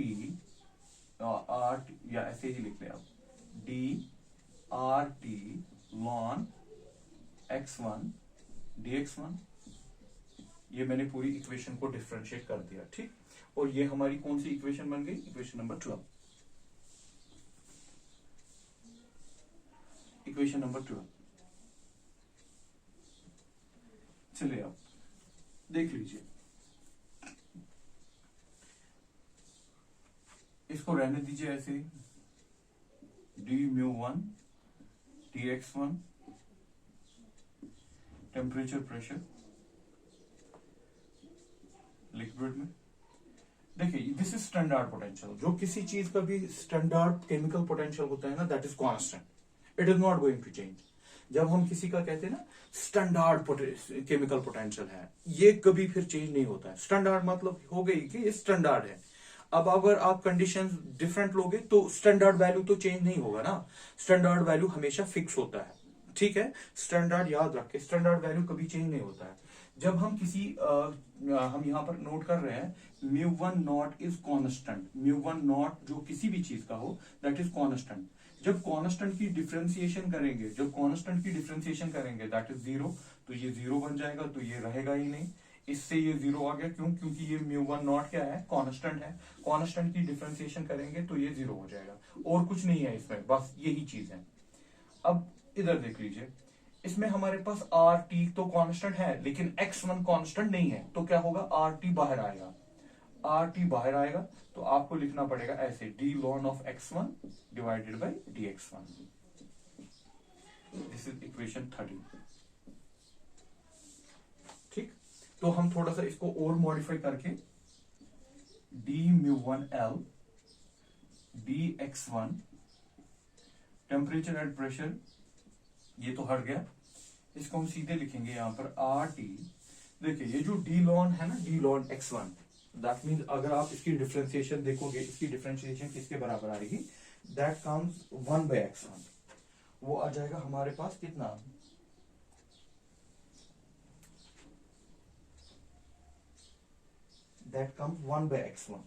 या ऐसे ही लिख ले आप, D R T lawn x1 dx1। ये मैंने पूरी इक्वेशन को डिफरेंशिएट कर दिया, ठीक। और ये हमारी कौन सी इक्वेशन बन गई, इक्वेशन नंबर 12। इक्वेशन नंबर 12, चलिए आप देख लीजिए, इसको रहने दीजिए ऐसे, D mu 1 dx1 temperature pressure liquid में। देखिए दिस इज स्टैंडर्ड पोटेंशियल, जो किसी चीज का भी स्टैंडर्ड केमिकल पोटेंशियल होता है ना, that is constant, it is not going to change. जब हम किसी का कहते हैं ना स्टैंडर्ड केमिकल पोटेंशियल है, ये कभी फिर चेंज नहीं होता है। स्टैंडर्ड मतलब हो गई कि ये स्टैंडर्ड है। अब अगर आप कंडीशंस डिफरेंट लोगे तो स्टैंडर्ड वैल्यू तो चेंज नहीं होगा ना, स्टैंडर्ड वैल्यू हमेशा फिक्स होता है, ठीक है। स्टैंडर्ड याद रख के, स्टैंडर्ड वैल्यू कभी चेंज नहीं होता है। जब हम किसी हम यहां पर नोट कर रहे हैं mu 1 not is constant, mu 1 not जो किसी भी चीज का हो दैट इज कांस्टेंट। जब कांस्टेंट की डिफरेंशिएशन करेंगे दैट इज 0, तो ये 0 बन जाएगा, तो ये रहेगा ही नहीं, इससे ये 0 आ गया, क्यों, क्योंकि ये म्यू 1 नॉट क्या है, कांस्टेंट है। कांस्टेंट की डिफरेंशिएशन करेंगे तो ये 0 हो जाएगा, और कुछ नहीं है इसमें, बस यही चीज है। अब इधर देख लीजिए, इसमें हमारे पास आर टी तो कांस्टेंट है, लेकिन x1 कांस्टेंट नहीं है, तो क्या होगा, आर टी बाहर आएगा। आर टी बाहर आएगा तो आपको लिखना पड़ेगा ऐसे d ln of x1 divided by D x1. This is equation 13. ठीक, तो हम थोड़ा सा इसको और मॉडिफाई करके D mu one L d x1 temperature and pressure, ये तो हट गया, इसको हम सीधे लिखेंगे यहां पर आर टी. देखिए ये जो डी लॉन है ना, D lawn x1, that means अगर आप इसकी डिफरेंशिएशन देखोगे, इसकी डिफरेंशिएशन किसके बराबर आएगी, दैट कम्स 1 बाय x1. वो आ जाएगा हमारे पास कितना, दैट कम्स 1 बाय x1.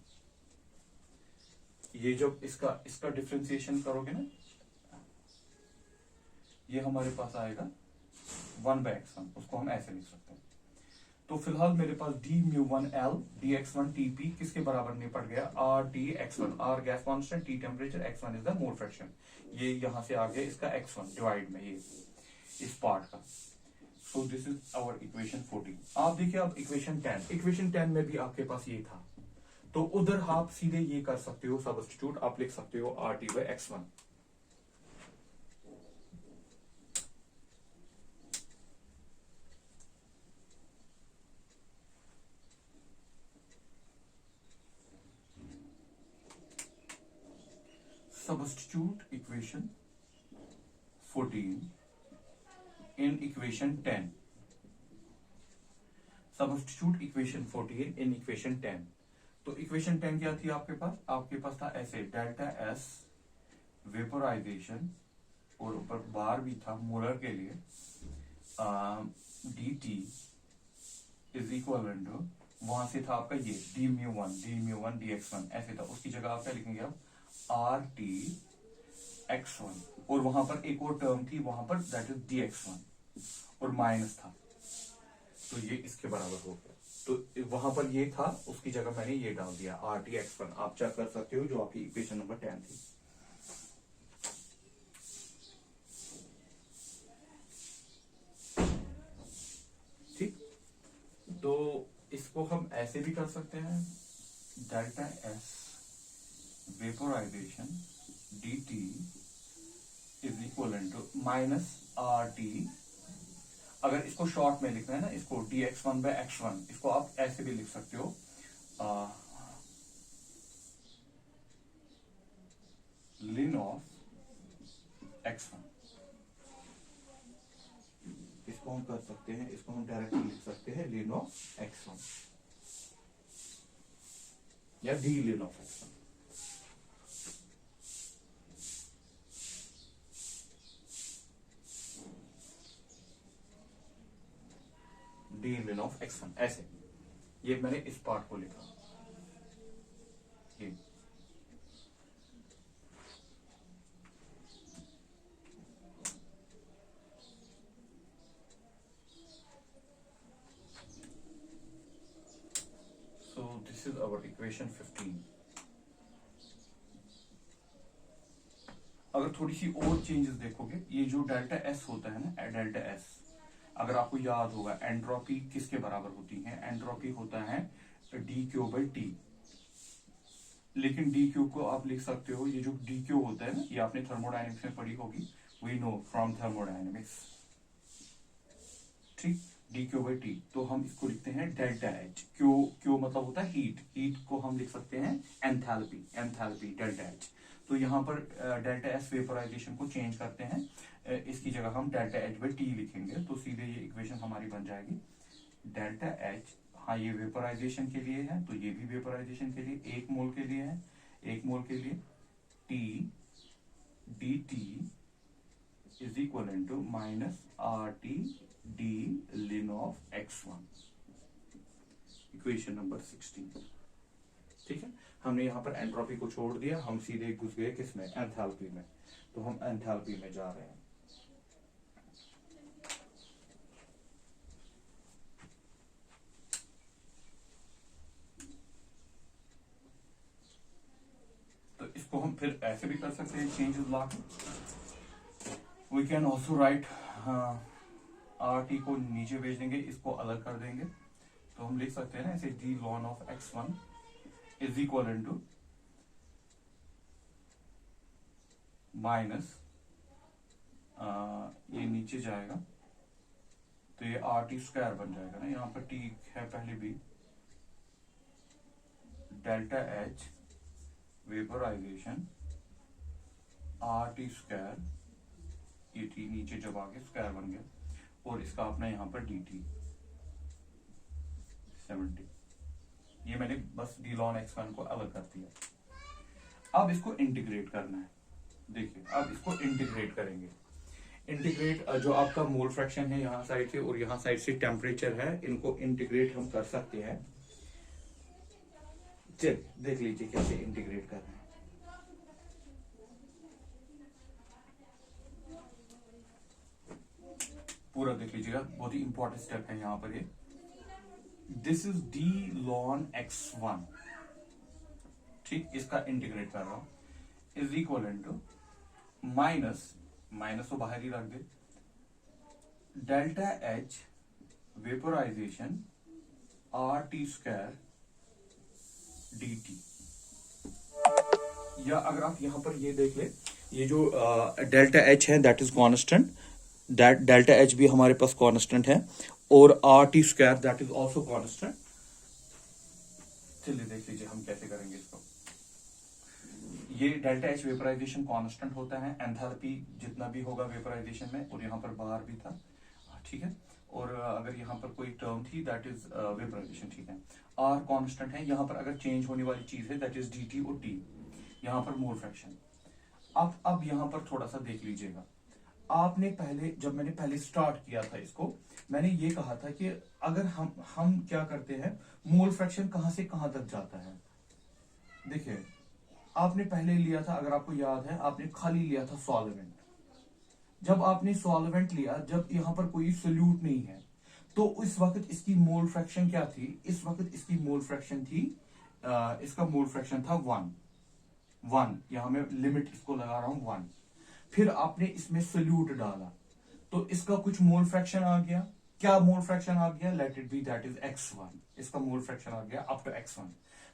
ये जब इसका डिफरेंशिएशन करोगे ना, ये हमारे पास आएगा 1 बाय x1. उसको हम ऐसे लिख सकते हैं. तो फिलहाल मेरे पास d mu one L d x1 TP किसके बराबर निपट गया, R T x1. R gas constant, T temperature, x1 is the mole fraction. ये यहां से आ गया इसका x1 डिवाइड में ये इस पार्ट का. So this is our equation 14. आप देखिए अब इक्वेशन 10. इक्वेशन 10 में भी आपके पास ये था, तो उधर आप सीधे ये कर सकते हो सब्स्टिट्यूट. आप लिख सकते हो R T by x1. Substitute equation 14 in equation 10. Substitute equation 14 in equation 10. तो इक्वेशन 10 क्या थी आपके पास, आपके पास था ऐसे डेल्टा एस वेपोराइजेशन और ऊपर बार भी था मोलर के लिए, d T is equal to, वहां से था आपका ये D mu one D x1 ऐसे था. उसकी जगह आप क्या लिखेंगे अब, आर टी x1, और वहां पर एक और टर्म थी वहां पर, दैट इज डी x1 और माइनस था, तो ये इसके बराबर हो गया. तो वहां पर ये था, उसकी जगह मैंने ये डाल दिया आर टी x1. आप चेक कर सकते हो जो आपकी इक्वेशन नंबर 10 थी. ठीक, तो इसको हम ऐसे भी कर सकते हैं, delta S vaporisation dt is equal to minus R T. अगर इसको शॉर्ट में लिखना है ना, इसको dx1 बाय x1, इसको आप ऐसे भी लिख सकते हो, लिन ऑफ x1. इसको हम कर सकते हैं, इसको हम डायरेक्टली लिख सकते हैं लिन ऑफ x1 या d ln of x1. D ln of x1 ऐसे. ये मैंने इस पार्ट को लिखा, ये so this is our equation 15. अगर थोड़ी सी और चेंजेस देखोगे, ये जो डेल्टा एस होता है ना, डेल्टा एस, अगर आपको याद होगा एंट्रोपी किसके बराबर होती है, एंट्रोपी होता है डी क्यू बाई टी. लेकिन डी क्यू को आप लिख सकते हो, ये जो डी क्यू होता है ना, ये आपने थर्मोडायनेमिक्स में पढ़ी होगी, वी नो फ्रॉम थर्मोडायनेमिक्स. ठीक, डी क्यू बाई टी. तो हम इसको लिखते हैं डेल्टा एच. क्यू मतलब होता है हीट, हीट को हम लिख सकते हैं एंथैल्पी डेल्टा एच. तो यहाँ पर डेल्टा एस वेपोराइजेशन को चेंज करते हैं, इसकी जगह हम डेल्टा एच बाई टी लिखेंगे. तो सीधे ये इक्वेशन हमारी बन जाएगी डेल्टा एच. हाँ, ये वेपोराइजेशन के लिए है, तो ये भी वेपोराइजेशन के लिए, 1 मोल के लिए है, 1 मोल के लिए T d T is equal to minus R T d ln of x1. Equation number 16. ठीक है, हमने यहाँ पर एंट्रोपी को छोड़ दिया, हम सीधे घुस गए किसमें, एंथैल्पी में. तो हम एंथैल्पी में जा रहे हैं. तो इसको हम फिर ऐसे भी कर सकते हैं, चेंजेस ला के. We can also write, R T को नीचे भेज देंगे, इसको अलग कर देंगे. तो हम लिख सकते हैं ना ऐसे d ln of x1 is equal to minus, ये नीचे जाएगा तो ये RT² बन जाएगा ना, यहां पर T है पहले भी, डेल्टा H वेपराइजेशन RT², ये T नीचे जब आके स्क्वायर बन गया, और इसका अपना यहां पर DT 70, ये मैंने बस d ln x1 को अलग कर दिया। अब इसको इंटीग्रेट करना है, देखिए अब इसको इंटीग्रेट करेंगे। इंटीग्रेट जो आपका मोल फ्रैक्शन है यहाँ साइड से और यहाँ साइड से टेम्परेचर है, इनको इंटीग्रेट हम कर सकते हैं। चलिए देख लीजिए कैसे इंटीग्रेट करना है। पूरा देख लीजिएगा, बहुत ही इंपॉर्टेंट स्टेप है यहाँ पर ये। This is d ln x1, ठीक, इसका इंटीग्रेट कर रहा हूं, is equal to minus, minus तो बाहर ही रख दे, delta H vaporisation RT² dt। या अगर आप यहां पर ये देख ले, ये जो डेल्टा H है that is constant, delta H भी हमारे पास कॉन्स्टेंट है, और RT² that is also constant. चलिए देख लीजिए हम कैसे करेंगे इसको। ये डेल्टा H वेपराइजेशन कांस्टेंट होता है, एंथैल्पी जितना भी होगा वेपराइजेशन में, और यहाँ पर बाहर भी था, ठीक है, और अगर यहाँ पर कोई टर्म थी दैट इज वेपराइजेशन, ठीक है, R कांस्टेंट है, यहाँ पर अगर चेंज होने वाली चीज है दैट इज dt और T, यहाँ पर मोल फ्रैक्शन। अब यहाँ पर थोड़ा सा देख लीजिएगा, आपने पहले, जब मैंने पहले स्टार्ट किया था इसको, मैंने ये कहा था कि अगर हम क्या करते हैं, मोल फ्रैक्शन कहां से कहां तक जाता है। देखिए आपने पहले लिया था, अगर आपको याद है, आपने खाली लिया था सॉल्वेंट। जब आपने सॉल्वेंट लिया, जब यहां पर कोई सोल्यूट नहीं है, तो इस वक्त इसकी मोल फ्रैक्शन क्या थी, इस वक्त इसकी मोल फ्रैक्शन थी, इसका मोल फ्रैक्शन था 1, यहां मैं लिमिट इसको लगा रहा हूं 1। फिर आपने इसमें सोल्यूट डाला तो इसका कुछ मोल फ्रैक्शन आ गया, क्या मोल फ्रैक्शन आ गया, let it be that is x1, इसका मोल फ्रैक्शन आ गया अप टू x1।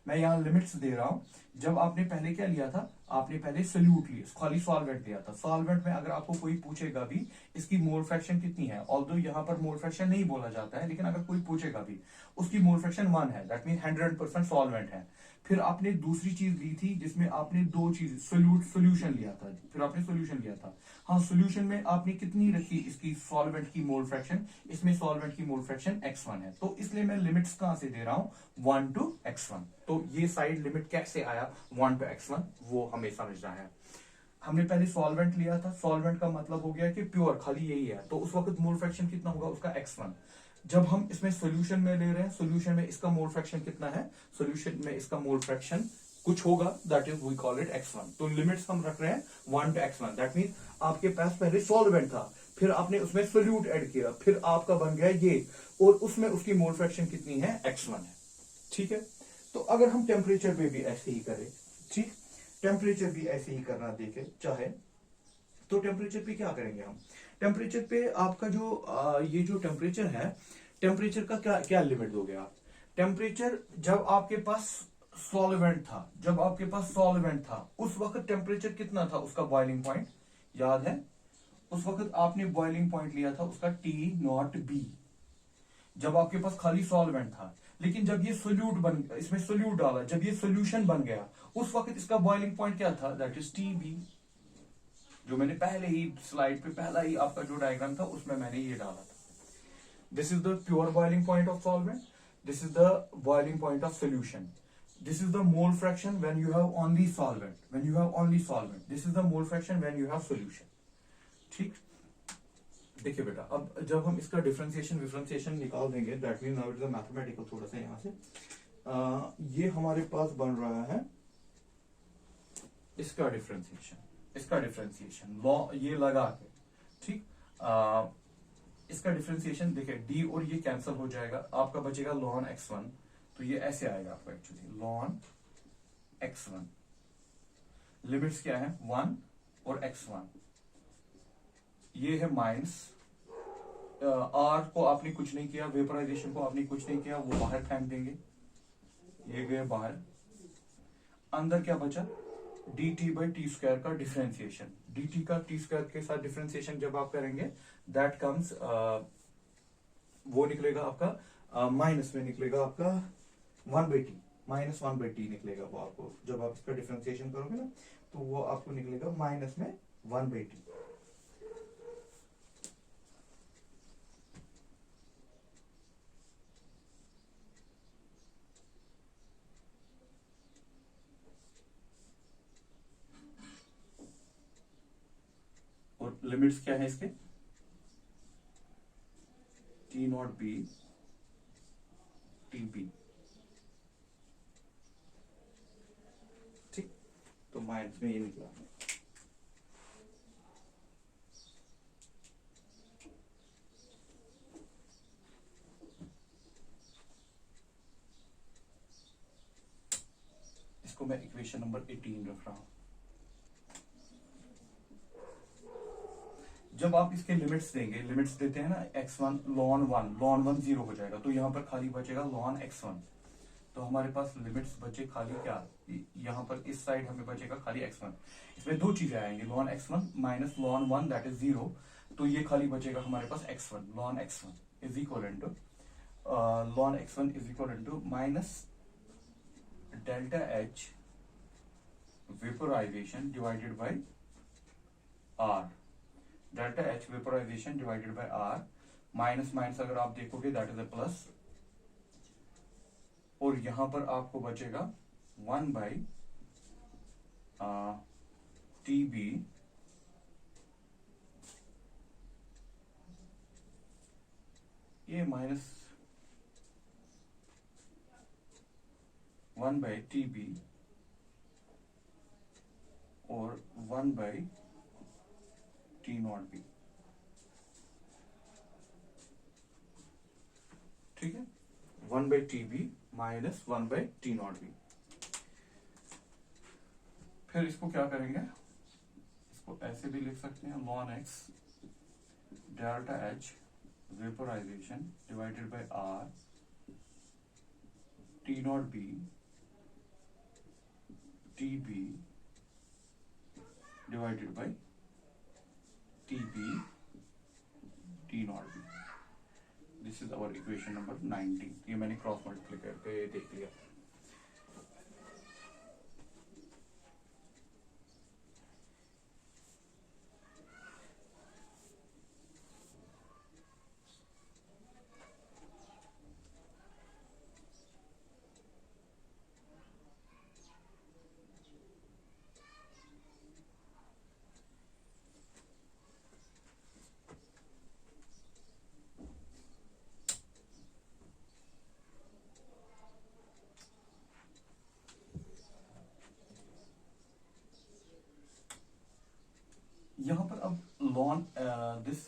मैं यहां लिमिट्स दे रहा हूं। जब आपने पहले क्या लिया था, आपने पहले सोल्यूट लिया, खाली सॉल्वेंट लिया था। सॉल्वेंट में अगर आपको कोई पूछेगा भी इसकी मोल फ्रैक्शन कितनी है, ऑल्दो यहां पर मोल फ्रैक्शन नहीं बोला जाता है, लेकिन अगर कोई पूछेगा भी उसकी मोल फ्रैक्शन 1 है, दैट मीन 100% सॉल्वेंट है। फिर आपने दूसरी चीज ली थी जिसमें आपने दो चीज सोल्यूशन लिया था, फिर आपने सोल्यूशन लिया था। हाँ, सोल्यूशन में आपने कितनी रखी इसकी सॉल्वेंट की मोल फ्रैक्शन, इसमें सॉल्वेंट की मोल फ्रैक्शन x1 है, तो इसलिए मैं लिमिट्स कहां से दे रहा हूं, 1 to x1। तो ये साइड लिमिट कैसे आया 1 to x1, वो हमें समझना है। हमने पहले सॉल्वेंट लिया था, सॉल्वेंट का मतलब हो गया कि प्योर, खाली यही है, तो उस वक्त मोल फ्रैक्शन कितना होगा उसका x1। जब हम इसमें सॉल्यूशन में ले रहे हैं, सॉल्यूशन में इसका मोल फ्रैक्शन कितना है, सॉल्यूशन में इसका मोल फ्रैक्शन कुछ होगा, that is we call it x1। तो लिमिट्स हम रख रहे हैं 1 to x1, दैट मीन आपके पास पहले सॉल्वेंट था, फिर आपने उसमें सोल्यूट ऐड किया, फिर आपका बन गया ये, और उसमें उसकी मोल फ्रैक्शन कितनी है, x1 है, ठीक है। तो अगर हम टेम्परेचर पे भी ऐसे ही करें, ठीक, टेम्परेचर भी ऐसे ही करना देखे चाहे, तो टेम्परेचर पे क्या करेंगे हम, टेम्परेचर पे आपका जो ये जो टेम्परेचर है, टेम्परेचर का क्या क्या लिमिट दोगे आप। टेम्परेचर जब आपके पास सॉल्वेंट था, जब आपके पास सॉल्वेंट था उस वक्त टेम्परेचर कितना था उसका, बॉइलिंग पॉइंट याद है, उस वक्त आपने बॉइलिंग पॉइंट लिया था उसका T0B, जब आपके पास खाली सॉल्वेंट था। लेकिन जब ये सोल्यूट बन, इसमें सोल्यूट डाला, जब ये सोल्यूशन बन गया, उस वक्त इसका बॉइलिंग पॉइंट क्या था, दैट इज TB, जो मैंने पहले ही स्लाइड पे पहला ही आपका जो डायग्राम था उसमें मैंने ये डाला था। This is the pure boiling point of solvent, this is the boiling point of solution, this is the mole fraction when you have only solvent, when you have only solvent, this is the mole fraction when you have solution, ठीक। देखिए बेटा, अब जब हम इसका differentiation निकाल देंगे, that mean now it is a mathematical, थोड़ा सा यहां से ये हमारे पास बन रहा है इसका डिफरेंशिएशन लॉ ये लगा के, ठीक, इसका डिफरेंशिएशन देखिए, डी और ये कैंसिल हो जाएगा, आपका बचेगा ln x1, तो ये ऐसे आएगा आपको एक्चुअली ln x1, लिमिट्स क्या है 1 और x1, ये है माइनस, आर को आपने कुछ नहीं किया, वेपराइजेशन को आपने कुछ नहीं किया, वो बाहर फेंक देंगे, ये गए बाहर, अंदर क्या बचा, dt बाई टी स्क्वायर का डिफरेंशिएशन, dt का टी स्क्वायर के साथ डिफरेंशिएशन जब आप करेंगे दैट कम्स, वो निकलेगा आपका माइनस में निकलेगा आपका 1/t, -1/t निकलेगा वो आपको, जब आप इसका डिफरेंशिएशन करोगे ना तो वो आपको निकलेगा माइनस में 1/t। और लिमिट्स क्या है इसके, T naught B T B, ठीक, तो माइनस में ये निकला। इसको मैं इक्वेशन नंबर 18 रख रहा हूं। जब आप इसके लिमिट्स देंगे, लिमिट्स देते हैं ना x1 ln 1 0 हो जाएगा, तो यहाँ पर खाली बचेगा ln x1, तो हमारे पास लिमिट्स बचे खाली क्या, यहाँ पर इस साइड हमें बचेगा खाली x1। इसमें दो चीजें आएंगी, ln x1 minus ln 1 that is 0, तो ये खाली बचेगा हमारे पास x1, ln x1 is equal to ln x1 is equal to minus delta h vaporisation divided by r, delta h vaporisation divided by r, minus minus अगर आप देखोगे that is a plus, और यहां पर आपको बचेगा 1/TB, ये minus 1/TB और 1/T0B, ठीक है, 1/TB माइनस 1/T0B। फिर इसको क्या करेंगे, इसको ऐसे भी लिख सकते हैं ln x delta h vaporisation divided by r T0B TB divided by TB T0B। This is our equation number 19। ये मैंने क्रॉस मल्टीप्लाई करके देख लिया। यहां पर अब लॉन दिस